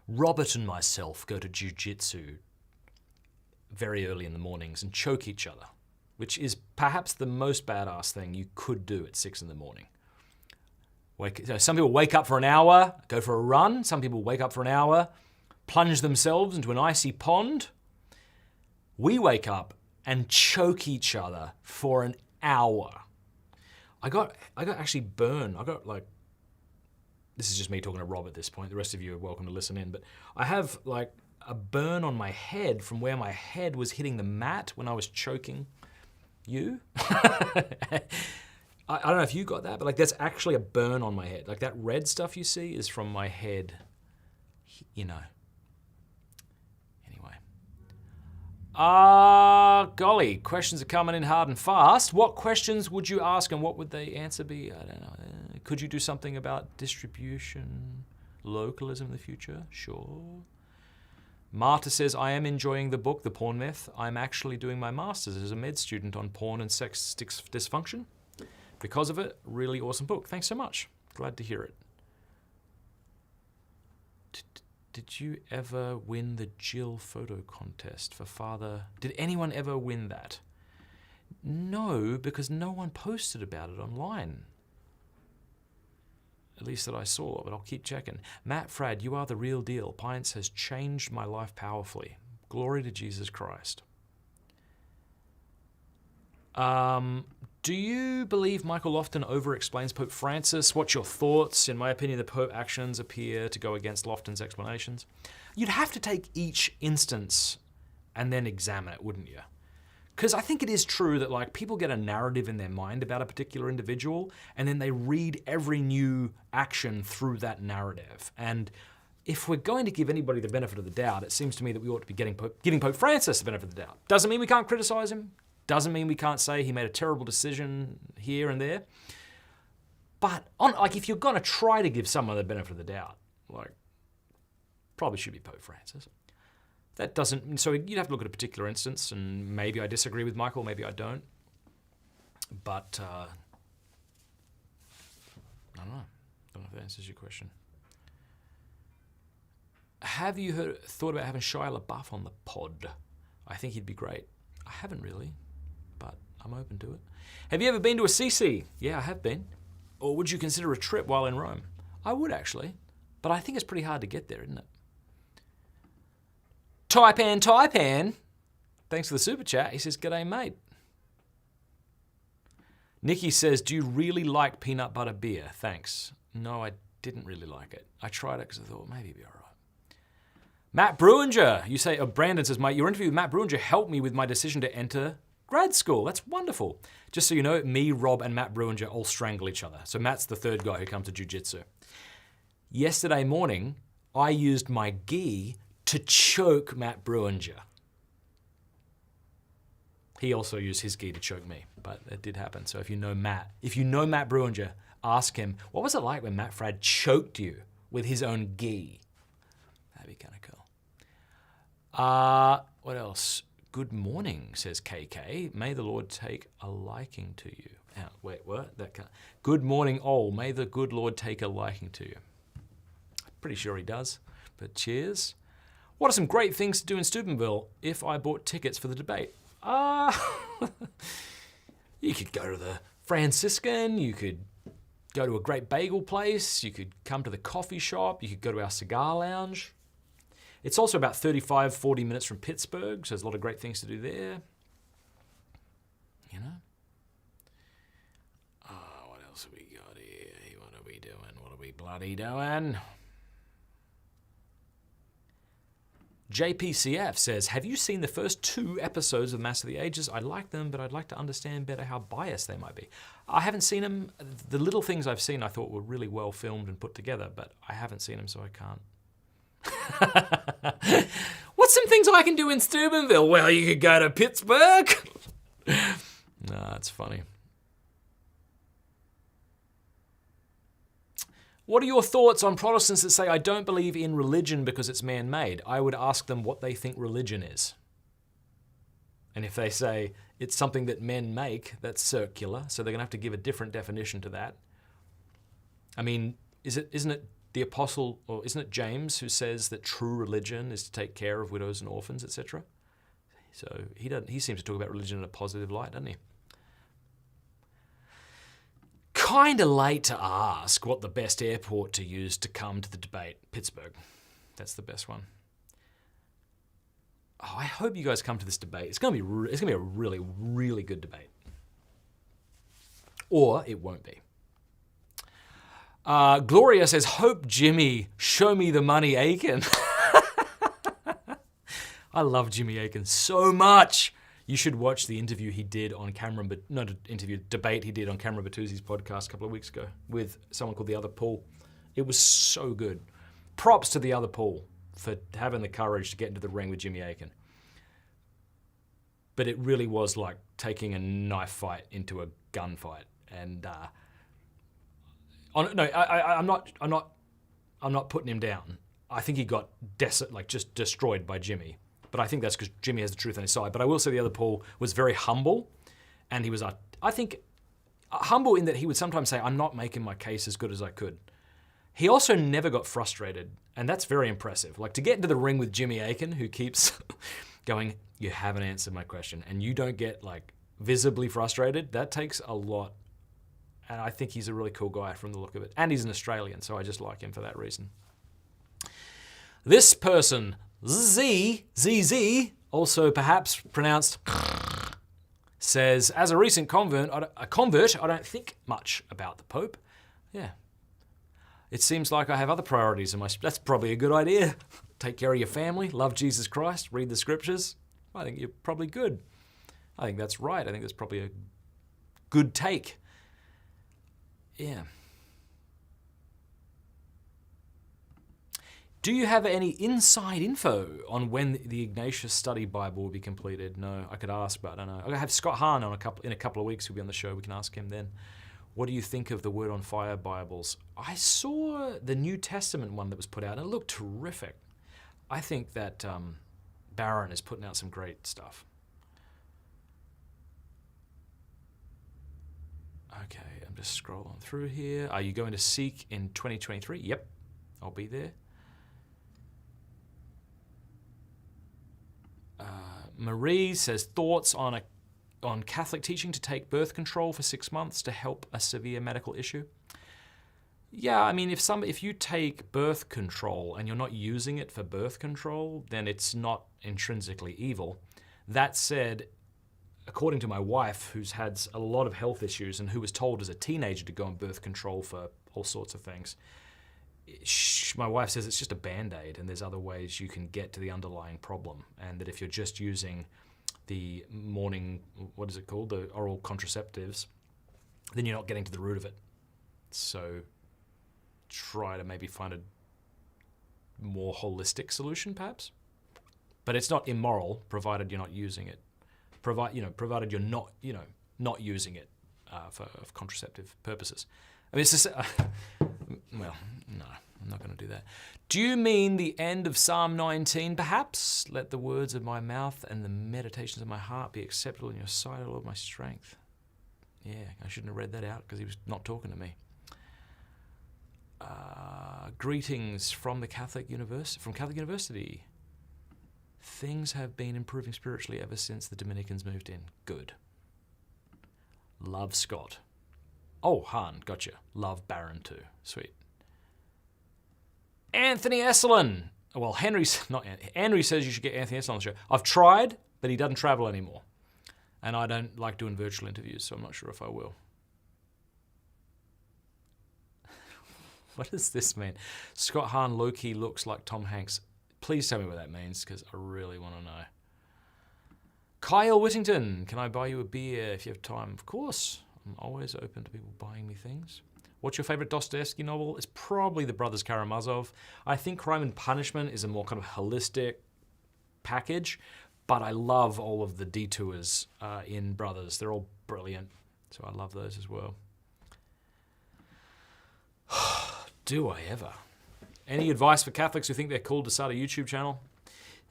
Robert and myself go to jiu-jitsu very early in the mornings and choke each other, which is perhaps the most badass thing you could do at 6 in the morning. Some people wake up for an hour, go for a run. Some people wake up for an hour, plunge themselves into an icy pond. We wake up and choke each other for an hour. I got actually burned. This is just me talking to Rob at this point. The rest of you are welcome to listen in, but I have like a burn on my head from where my head was hitting the mat when I was choking you. I don't know if you got that, but like that's actually a burn on my head. Like that red stuff you see is from my head, you know. Anyway. Golly, questions are coming in hard and fast. What questions would you ask and what would the answer be? I don't know. Could you do something about distribution, localism in the future? Sure. Marta says, I am enjoying the book, The Porn Myth. I'm actually doing my master's as a med student on porn and sex dysfunction. Because of it, really awesome book. Thanks so much. Glad to hear it. Did you ever win the Jill photo contest for father? Did anyone ever win that? No, because no one posted about it online. At least that I saw, but I'll keep checking. Matt Fradd, you are the real deal. Pints has changed my life powerfully. Glory to Jesus Christ. Do you believe Michael Lofton over-explains Pope Francis? What's your thoughts? In my opinion, the Pope actions appear to go against Lofton's explanations. You'd have to take each instance and then examine it, wouldn't you? Because I think it is true that like people get a narrative in their mind about a particular individual and then they read every new action through that narrative. And if we're going to give anybody the benefit of the doubt, it seems to me that we ought to be giving Pope Francis the benefit of the doubt. Doesn't mean we can't criticize him. Doesn't mean we can't say he made a terrible decision here and there. But if you're going to try to give someone the benefit of the doubt, like probably should be Pope Francis. That doesn't, so you'd have to look at a particular instance, and maybe I disagree with Michael, maybe I don't. But I don't know. Don't know if that answers your question. Have you thought about having Shia LaBeouf on the pod? I think he'd be great. I haven't really, but I'm open to it. Have you ever been to a CC? Yeah, I have been. Or would you consider a trip while in Rome? I would actually, but I think it's pretty hard to get there, isn't it? Taipan. Thanks for the super chat. He says, g'day, mate. Nikki says, do you really like peanut butter beer? Thanks. No, I didn't really like it. I tried it because I thought maybe it'd be all right. Matt Bruinger. You say, Brandon says, mate, your interview with Matt Bruinger helped me with my decision to enter grad school. That's wonderful. Just so you know, me, Rob, and Matt Bruinger all strangle each other. So Matt's the third guy who comes to jiu-jitsu. Yesterday morning, I used my gi to choke Matt Bruinger. He also used his gi to choke me, but it did happen. So if you know Matt Bruinger, ask him, what was it like when Matt Fradd choked you with his own gi? That'd be kind of cool. What else? Good morning, says KK. May the Lord take a liking to you. Wait, what? Good morning, all. May the good Lord take a liking to you. Pretty sure he does, but cheers. What are some great things to do in Steubenville if I bought tickets for the debate? You could go to the Franciscan, you could go to a great bagel place, you could come to the coffee shop, you could go to our cigar lounge. It's also about 35, 40 minutes from Pittsburgh, so there's a lot of great things to do there. You know? What else have we got here? What are we doing? What are we bloody doing? JPCF says, have you seen the first 2 episodes of Mass of the Ages? I like them, but I'd like to understand better how biased they might be. I haven't seen them. The little things I've seen I thought were really well filmed and put together, but I haven't seen them, so I can't. What's some things I can do in Steubenville? Well, you could go to Pittsburgh. Nah, it's funny. What are your thoughts on Protestants that say, I don't believe in religion because it's man-made? I would ask them what they think religion is. And if they say it's something that men make, that's circular, so they're going to have to give a different definition to that. I mean, isn't it the apostle, or isn't it James who says that true religion is to take care of widows and orphans, etc.? So he seems to talk about religion in a positive light, doesn't he? Kind of late to ask what the best airport to use to come to the debate. Pittsburgh. That's the best one. Oh, I hope you guys come to this debate. It's going to be a really, really good debate. Or it won't be. Gloria says, hope Jimmy, show me the money Aiken. I love Jimmy Aiken so much. You should watch the interview he did on Cameron, but not an interview, debate he did on Cameron Bertuzzi's podcast a couple of weeks ago with someone called The Other Paul. It was so good. Props to The Other Paul for having the courage to get into the ring with Jimmy Aiken. But it really was like taking a knife fight into a gunfight. And I'm not putting him down. I think he got just destroyed by Jimmy. But I think that's because Jimmy has the truth on his side. But I will say the other Paul was very humble, and he was, I think, humble in that he would sometimes say, I'm not making my case as good as I could. He also never got frustrated, and that's very impressive. Like, to get into the ring with Jimmy Aiken, who keeps going, you haven't answered my question, and you don't get, like, visibly frustrated, that takes a lot. And I think he's a really cool guy from the look of it. And he's an Australian, so I just like him for that reason. This person, ZZ, also perhaps pronounced, says, as a recent convert, I don't think much about the Pope. Yeah. It seems like I have other priorities in my... That's probably a good idea. Take care of your family, love Jesus Christ, read the scriptures. I think you're probably good. I think that's right. I think that's probably a good take. Yeah. Do you have any inside info on when the Ignatius Study Bible will be completed? No, I could ask, but I don't know. I'll have Scott Hahn in a couple of weeks. He'll be on the show. We can ask him then. What do you think of the Word on Fire Bibles? I saw the New Testament one that was put out, and it looked terrific. I think that Barron is putting out some great stuff. Okay, I'm just scrolling through here. Are you going to Seek in 2023? Yep, I'll be there. Marie says, thoughts on Catholic teaching to take birth control for 6 months to help a severe medical issue? Yeah, I mean, if you take birth control and you're not using it for birth control, then it's not intrinsically evil. That said, according to my wife, who's had a lot of health issues and who was told as a teenager to go on birth control for all sorts of things, my wife says it's just a Band-Aid and there's other ways you can get to the underlying problem, and that if you're just using the morning, what is it called, the oral contraceptives, then you're not getting to the root of it. So try to maybe find a more holistic solution, perhaps. But it's not immoral, provided you're not using it. Provided you're not using it for contraceptive purposes. I mean, it's just, well, no, I'm not going to do that. Do you mean the end of Psalm 19, perhaps? Let the words of my mouth and the meditations of my heart be acceptable in your sight, O Lord, my strength. Yeah, I shouldn't have read that out because he was not talking to me. Greetings from the Catholic University. Things have been improving spiritually ever since the Dominicans moved in. Good. Love Scott. Oh, Han, gotcha. Love Barron too. Sweet. Anthony Esselin. Well, Henry says you should get Anthony Esselin on the show. I've tried, but he doesn't travel anymore. And I don't like doing virtual interviews, so I'm not sure if I will. What does this mean? Scott Hahn low-key looks like Tom Hanks. Please tell me what that means, because I really want to know. Kyle Whittington, can I buy you a beer if you have time? Of course. I'm always open to people buying me things. What's your favorite Dostoevsky novel? It's probably The Brothers Karamazov. I think Crime and Punishment is a more kind of holistic package, but I love all of the detours in Brothers. They're all brilliant, so I love those as well. Do I ever? Any advice for Catholics who think they're cool to start a YouTube channel?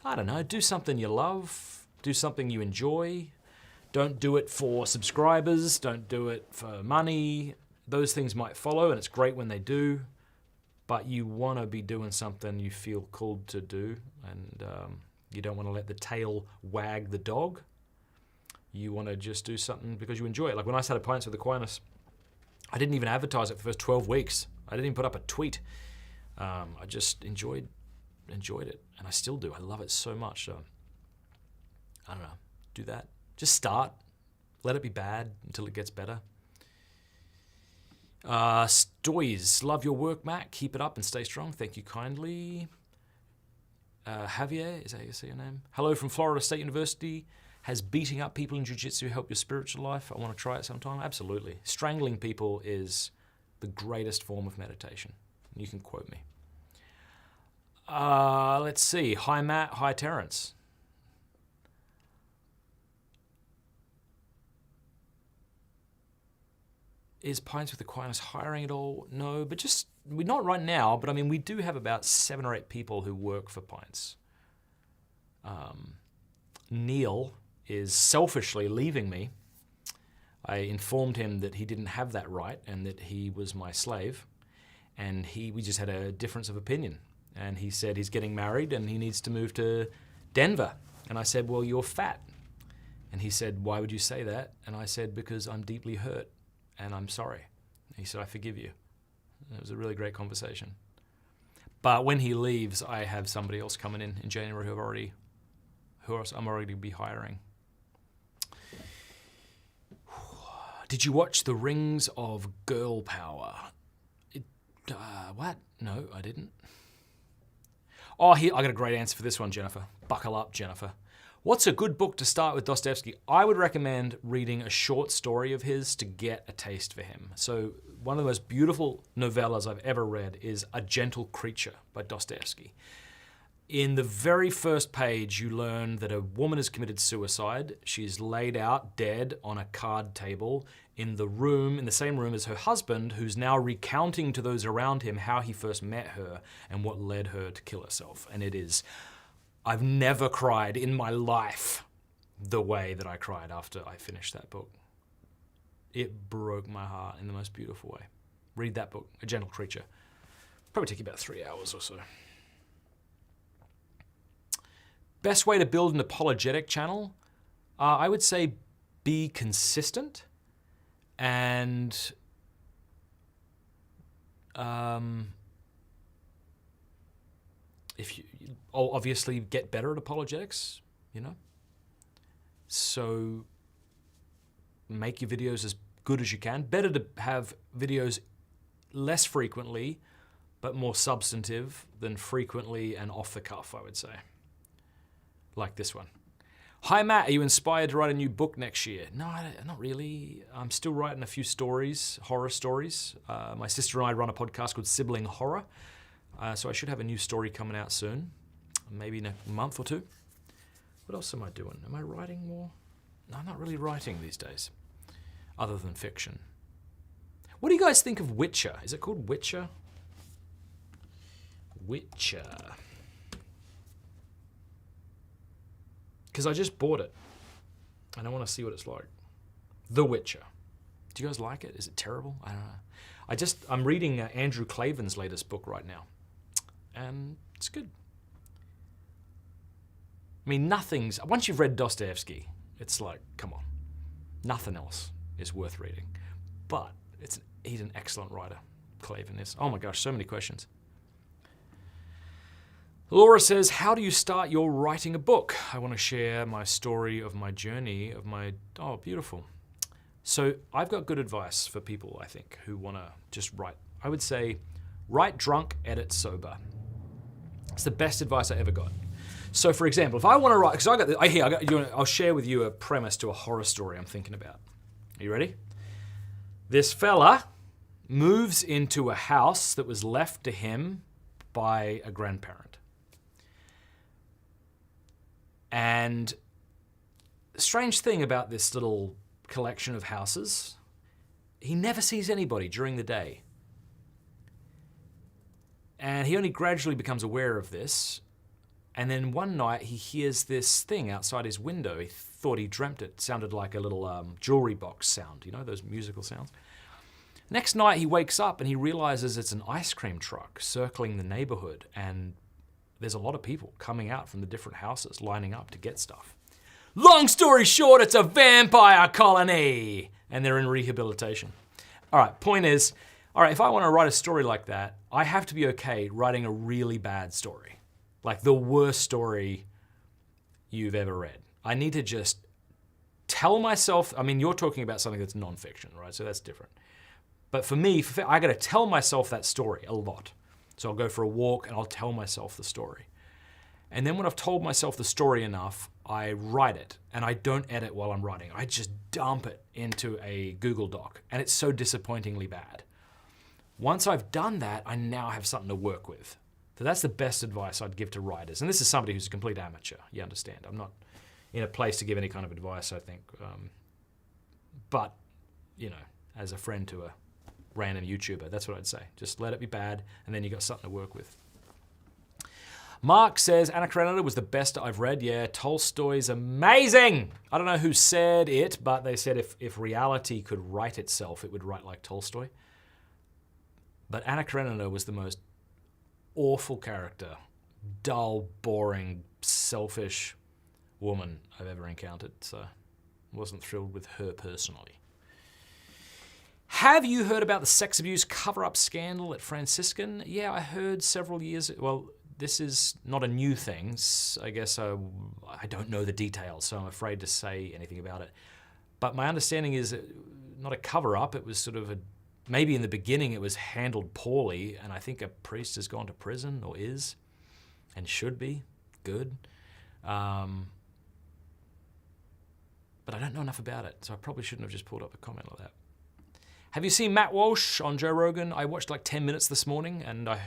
I don't know. Do something you love. Do something you enjoy. Don't do it for subscribers. Don't do it for money. those things might follow, and it's great when they do, but you want to be doing something you feel called to do, and you don't want to let the tail wag the dog. You want to just do something because you enjoy it. Like when I started Pints with Aquinas, I didn't even advertise it for the first 12 weeks. I didn't even put up a tweet. I just enjoyed it, and I still do. I love it so much. So I don't know. Do that. Just start. Let it be bad until it gets better. Stoys, love your work, Matt. Keep it up and stay strong. Thank you kindly. Javier, is that how you say your name? Hello from Florida State University. Has beating up people in jiu-jitsu helped your spiritual life? I want to try it sometime. Absolutely. Strangling people is the greatest form of meditation. You can quote me. Let's see. Hi, Matt. Hi, Terrence. Is Pints with Aquinas hiring at all? No, but we're not right now, but I mean, we do have about 7 or 8 people who work for Pints. Neil is selfishly leaving me. I informed him that he didn't have that right and that he was my slave, and we just had a difference of opinion. And he said he's getting married and he needs to move to Denver. And I said, well, you're fat. And he said, why would you say that? And I said, because I'm deeply hurt. And I'm sorry. And he said, I forgive you. And it was a really great conversation. But when he leaves, I have somebody else coming in January who else I'm already be hiring. Did you watch The Rings of Girl Power? What? No, I didn't. Oh, I got a great answer for this one, Jennifer. Buckle up, Jennifer. What's a good book to start with Dostoevsky? I would recommend reading a short story of his to get a taste for him. So one of the most beautiful novellas I've ever read is A Gentle Creature by Dostoevsky. In the very first page, you learn that a woman has committed suicide. She's laid out dead on a card table in the same room as her husband, who's now recounting to those around him how he first met her and what led her to kill herself. And I've never cried in my life the way that I cried after I finished that book. It broke my heart in the most beautiful way. Read that book, A Gentle Creature. Probably take you about 3 hours or so. Best way to build an apologetic channel? I would say be consistent and if you obviously get better at apologetics, so make your videos as good as you can. Better to have videos less frequently, but more substantive than frequently and off the cuff, I would say. Like this one. Hi, Matt. Are you inspired to write a new book next year? No, not really. I'm still writing a few stories, horror stories. My sister and I run a podcast called Sibling Horror. So I should have a new story coming out soon, maybe in a month or 2. What else am I doing? Am I writing more? No, I'm not really writing these days, other than fiction. What do you guys think of Witcher? Is it called Witcher? Witcher. Because I just bought it, and I want to see what it's like. The Witcher. Do you guys like it? Is it terrible? I don't know. I'm reading Andrew Clavin's latest book right now, and it's good. I mean, once you've read Dostoevsky, it's like, come on. Nothing else is worth reading. But he's an excellent writer, Clavin is. Oh my gosh, so many questions. Laura says, how do you start your writing a book? I want to share my story of my journey oh, beautiful. So I've got good advice for people, I think, who want to just write. I would say, write drunk, edit sober. It's the best advice I ever got. So for example, if I want to write, because I'll share with you a premise to a horror story I'm thinking about. Are you ready? This fella moves into a house that was left to him by a grandparent. And the strange thing about this little collection of houses, he never sees anybody during the day. And he only gradually becomes aware of this. And then one night he hears this thing outside his window. He thought he dreamt it. It sounded like a little jewelry box sound, those musical sounds. Next night he wakes up and he realizes it's an ice cream truck circling the neighborhood, and there's a lot of people coming out from the different houses lining up to get stuff. Long story short, it's a vampire colony, and they're in rehabilitation. All right, point is, all right, if I want to write a story like that, I have to be okay writing a really bad story, like the worst story you've ever read. I need to just tell myself, I mean, you're talking about something that's nonfiction, right? So that's different. But for me, I got to tell myself that story a lot. So I'll go for a walk and I'll tell myself the story. And then when I've told myself the story enough, I write it, and I don't edit while I'm writing. I just dump it into a Google Doc, and it's so disappointingly bad. Once I've done that, I now have something to work with. So that's the best advice I'd give to writers. And this is somebody who's a complete amateur, you understand. I'm not in a place to give any kind of advice, I think. But, you know, as a friend to a random YouTuber, that's what I'd say. Just let it be bad, and then you got something to work with. Mark says, Anna Karenina was the best I've read. Yeah, Tolstoy's amazing. I don't know who said it, but they said if reality could write itself, it would write like Tolstoy. But Anna Karenina was the most awful character, dull, boring, selfish woman I've ever encountered. So I wasn't thrilled with her personally. Have you heard about the sex abuse cover-up scandal at Franciscan? Yeah, I heard several years, well, this is not a new thing. I guess I don't know the details, so I'm afraid to say anything about it. But my understanding is not a cover-up, it was sort of maybe in the beginning it was handled poorly, and I think a priest has gone to prison, or is, and should be. Good. But I don't know enough about it, so I probably shouldn't have just pulled up a comment like that. Have you seen Matt Walsh on Joe Rogan? I watched like 10 minutes this morning, and I'm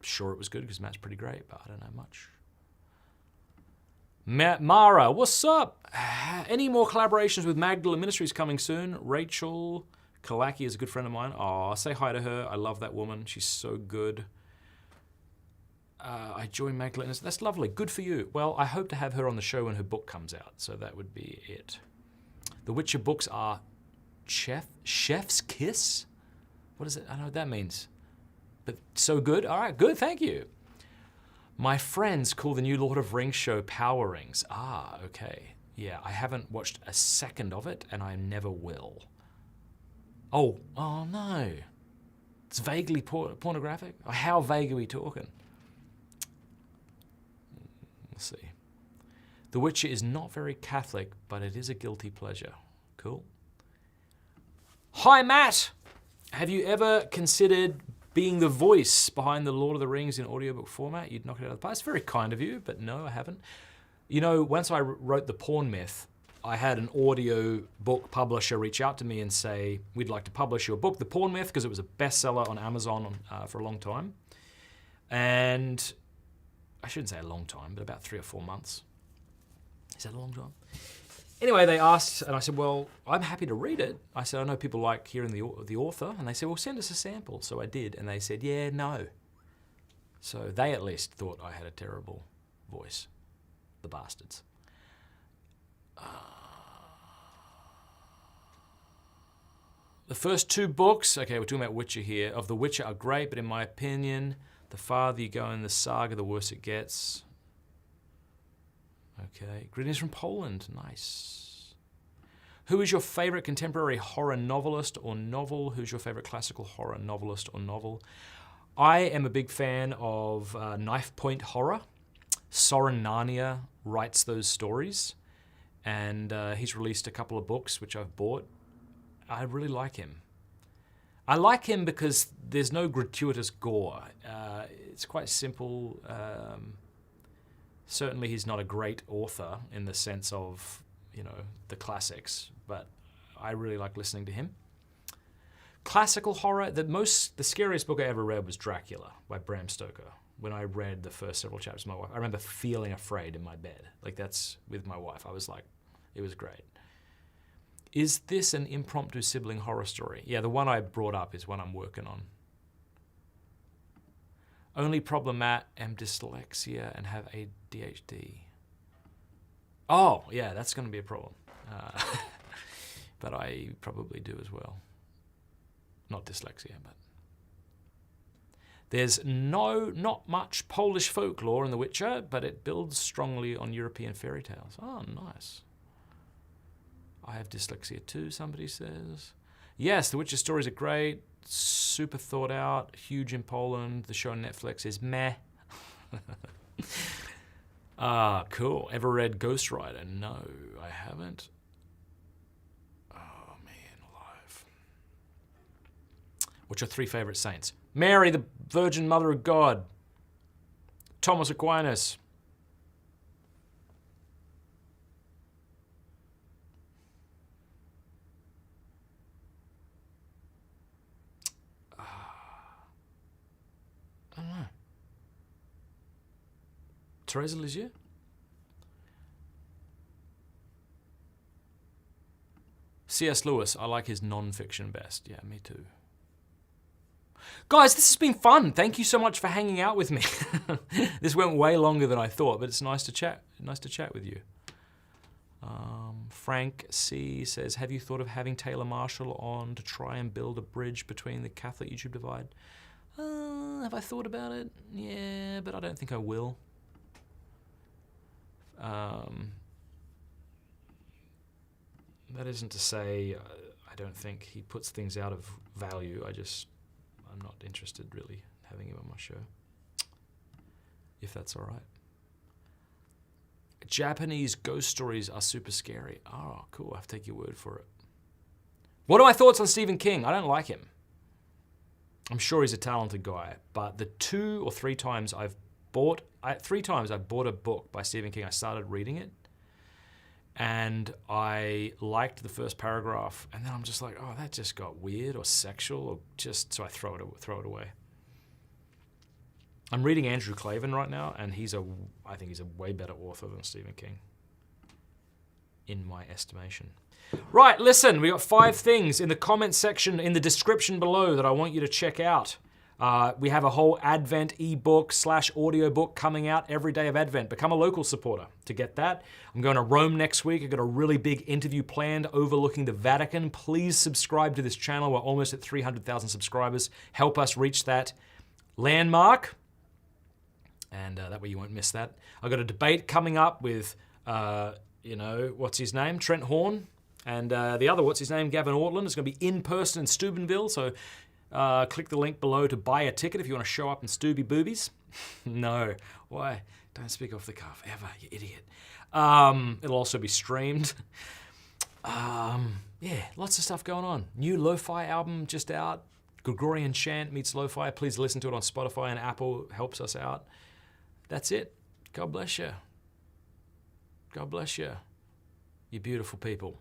sure it was good because Matt's pretty great, but I don't know much. Matt Mara, what's up? Any more collaborations with Magdalene Ministries coming soon? Rachel Kalaki is a good friend of mine. Oh, say hi to her. I love that woman. She's so good. I joined Magdalene. That's lovely. Good for you. Well, I hope to have her on the show when her book comes out, so that would be it. The Witcher books are Chef's Kiss? What is it? I don't know what that means. But so good. All right, good. Thank you. My friends call the new Lord of Rings show Power Rings. Ah, okay. Yeah, I haven't watched a second of it, and I never will. Oh no. It's vaguely pornographic? How vague are we talking? Let's see. The Witcher is not very Catholic, but it is a guilty pleasure. Cool. Hi, Matt. Have you ever considered being the voice behind the Lord of the Rings in audiobook format? You'd knock it out of the park. It's very kind of you, but no, I haven't. You know, once I wrote The Porn Myth, I had an audio book publisher reach out to me and say, we'd like to publish your book, The Porn Myth, because it was a bestseller on Amazon for a long time. And I shouldn't say a long time, but about 3 or 4 months. Is that a long time? Anyway, they asked, and I said, well, I'm happy to read it. I said, I know people like hearing the author. And they said, well, send us a sample. So I did. And they said, yeah, no. So they at least thought I had a terrible voice. The bastards. The first 2 books, okay, we're talking about Witcher here, of The Witcher are great, but in my opinion, the farther you go in the saga, the worse it gets. Okay, greetings from Poland, nice. Who is your favorite contemporary horror novelist or novel? Who's your favorite classical horror novelist or novel? I am a big fan of Knife Point Horror. Soren Narnia writes those stories, and he's released a couple of books, which I've bought. I really like him. I like him because there's no gratuitous gore. It's quite simple. Certainly he's not a great author in the sense of, you know, the classics, but I really like listening to him. Classical horror, the scariest book I ever read was Dracula by Bram Stoker. When I read the first several chapters with my wife, I remember feeling afraid in my bed. Like, that's with my wife. I was like, it was great. Is this an impromptu sibling horror story? Yeah, the one I brought up is one I'm working on. Only problem, Matt, am dyslexia and have ADHD. Oh, yeah, that's going to be a problem. But I probably do as well. Not dyslexia, but... There's not much Polish folklore in The Witcher, but it builds strongly on European fairy tales. Oh, nice. I have dyslexia too, somebody says. Yes, The Witcher stories are great, super thought out, huge in Poland. The show on Netflix is meh. Ah, cool. Ever read Ghost Rider? No, I haven't. Oh, man, alive. What's your 3 favorite saints? Mary, the Virgin Mother of God. Thomas Aquinas. I don't know. Teresa Lisieux? C.S. Lewis, I like his non-fiction best. Yeah, me too. Guys, this has been fun. Thank you so much for hanging out with me. This went way longer than I thought, but it's nice to chat. Nice to chat with you. Frank C says, have you thought of having Taylor Marshall on to try and build a bridge between the Catholic YouTube divide? Have I thought about it? Yeah, but I don't think I will. That isn't to say I don't think he puts things out of value. I'm not interested really having him on my show, if that's all right. Japanese ghost stories are super scary. Oh, cool, I have to take your word for it. What are my thoughts on Stephen King? I don't like him. I'm sure he's a talented guy, but the 2 or 3 times I've bought, 3 times I bought a book by Stephen King, I started reading it, and I liked the first paragraph, and then I'm just like, oh, that just got weird or sexual, or just, so I throw it away. I'm reading Andrew Clavin right now, and I think he's a way better author than Stephen King, in my estimation. Right, listen, we got 5 things in the comment section, in the description below, that I want you to check out. We have a whole Advent ebook / audiobook coming out every day of Advent. Become a local supporter to get that. I'm going to Rome next week. I've got a really big interview planned overlooking the Vatican. Please subscribe to this channel. We're almost at 300,000 subscribers. Help us reach that landmark. And that way you won't miss that. I've got a debate coming up with, what's his name? Trent Horn. And the other, Gavin Ortland. It's going to be in person in Steubenville. So click the link below to buy a ticket if you want to show up in Stubby Boobies. No, why? Don't speak off the cuff, ever, you idiot. It'll also be streamed. Yeah, lots of stuff going on. New lo-fi album just out. Gregorian chant meets lo-fi. Please listen to it on Spotify and Apple. Helps us out. That's it. God bless you. God bless you. You beautiful people.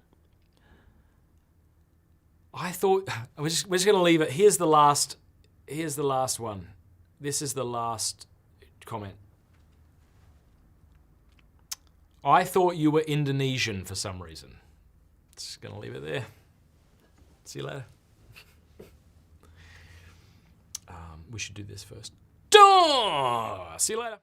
I thought, we're just going to leave it. Here's the last one. This is the last comment. I thought you were Indonesian for some reason. Just going to leave it there. See you later. We should do this first. See you later.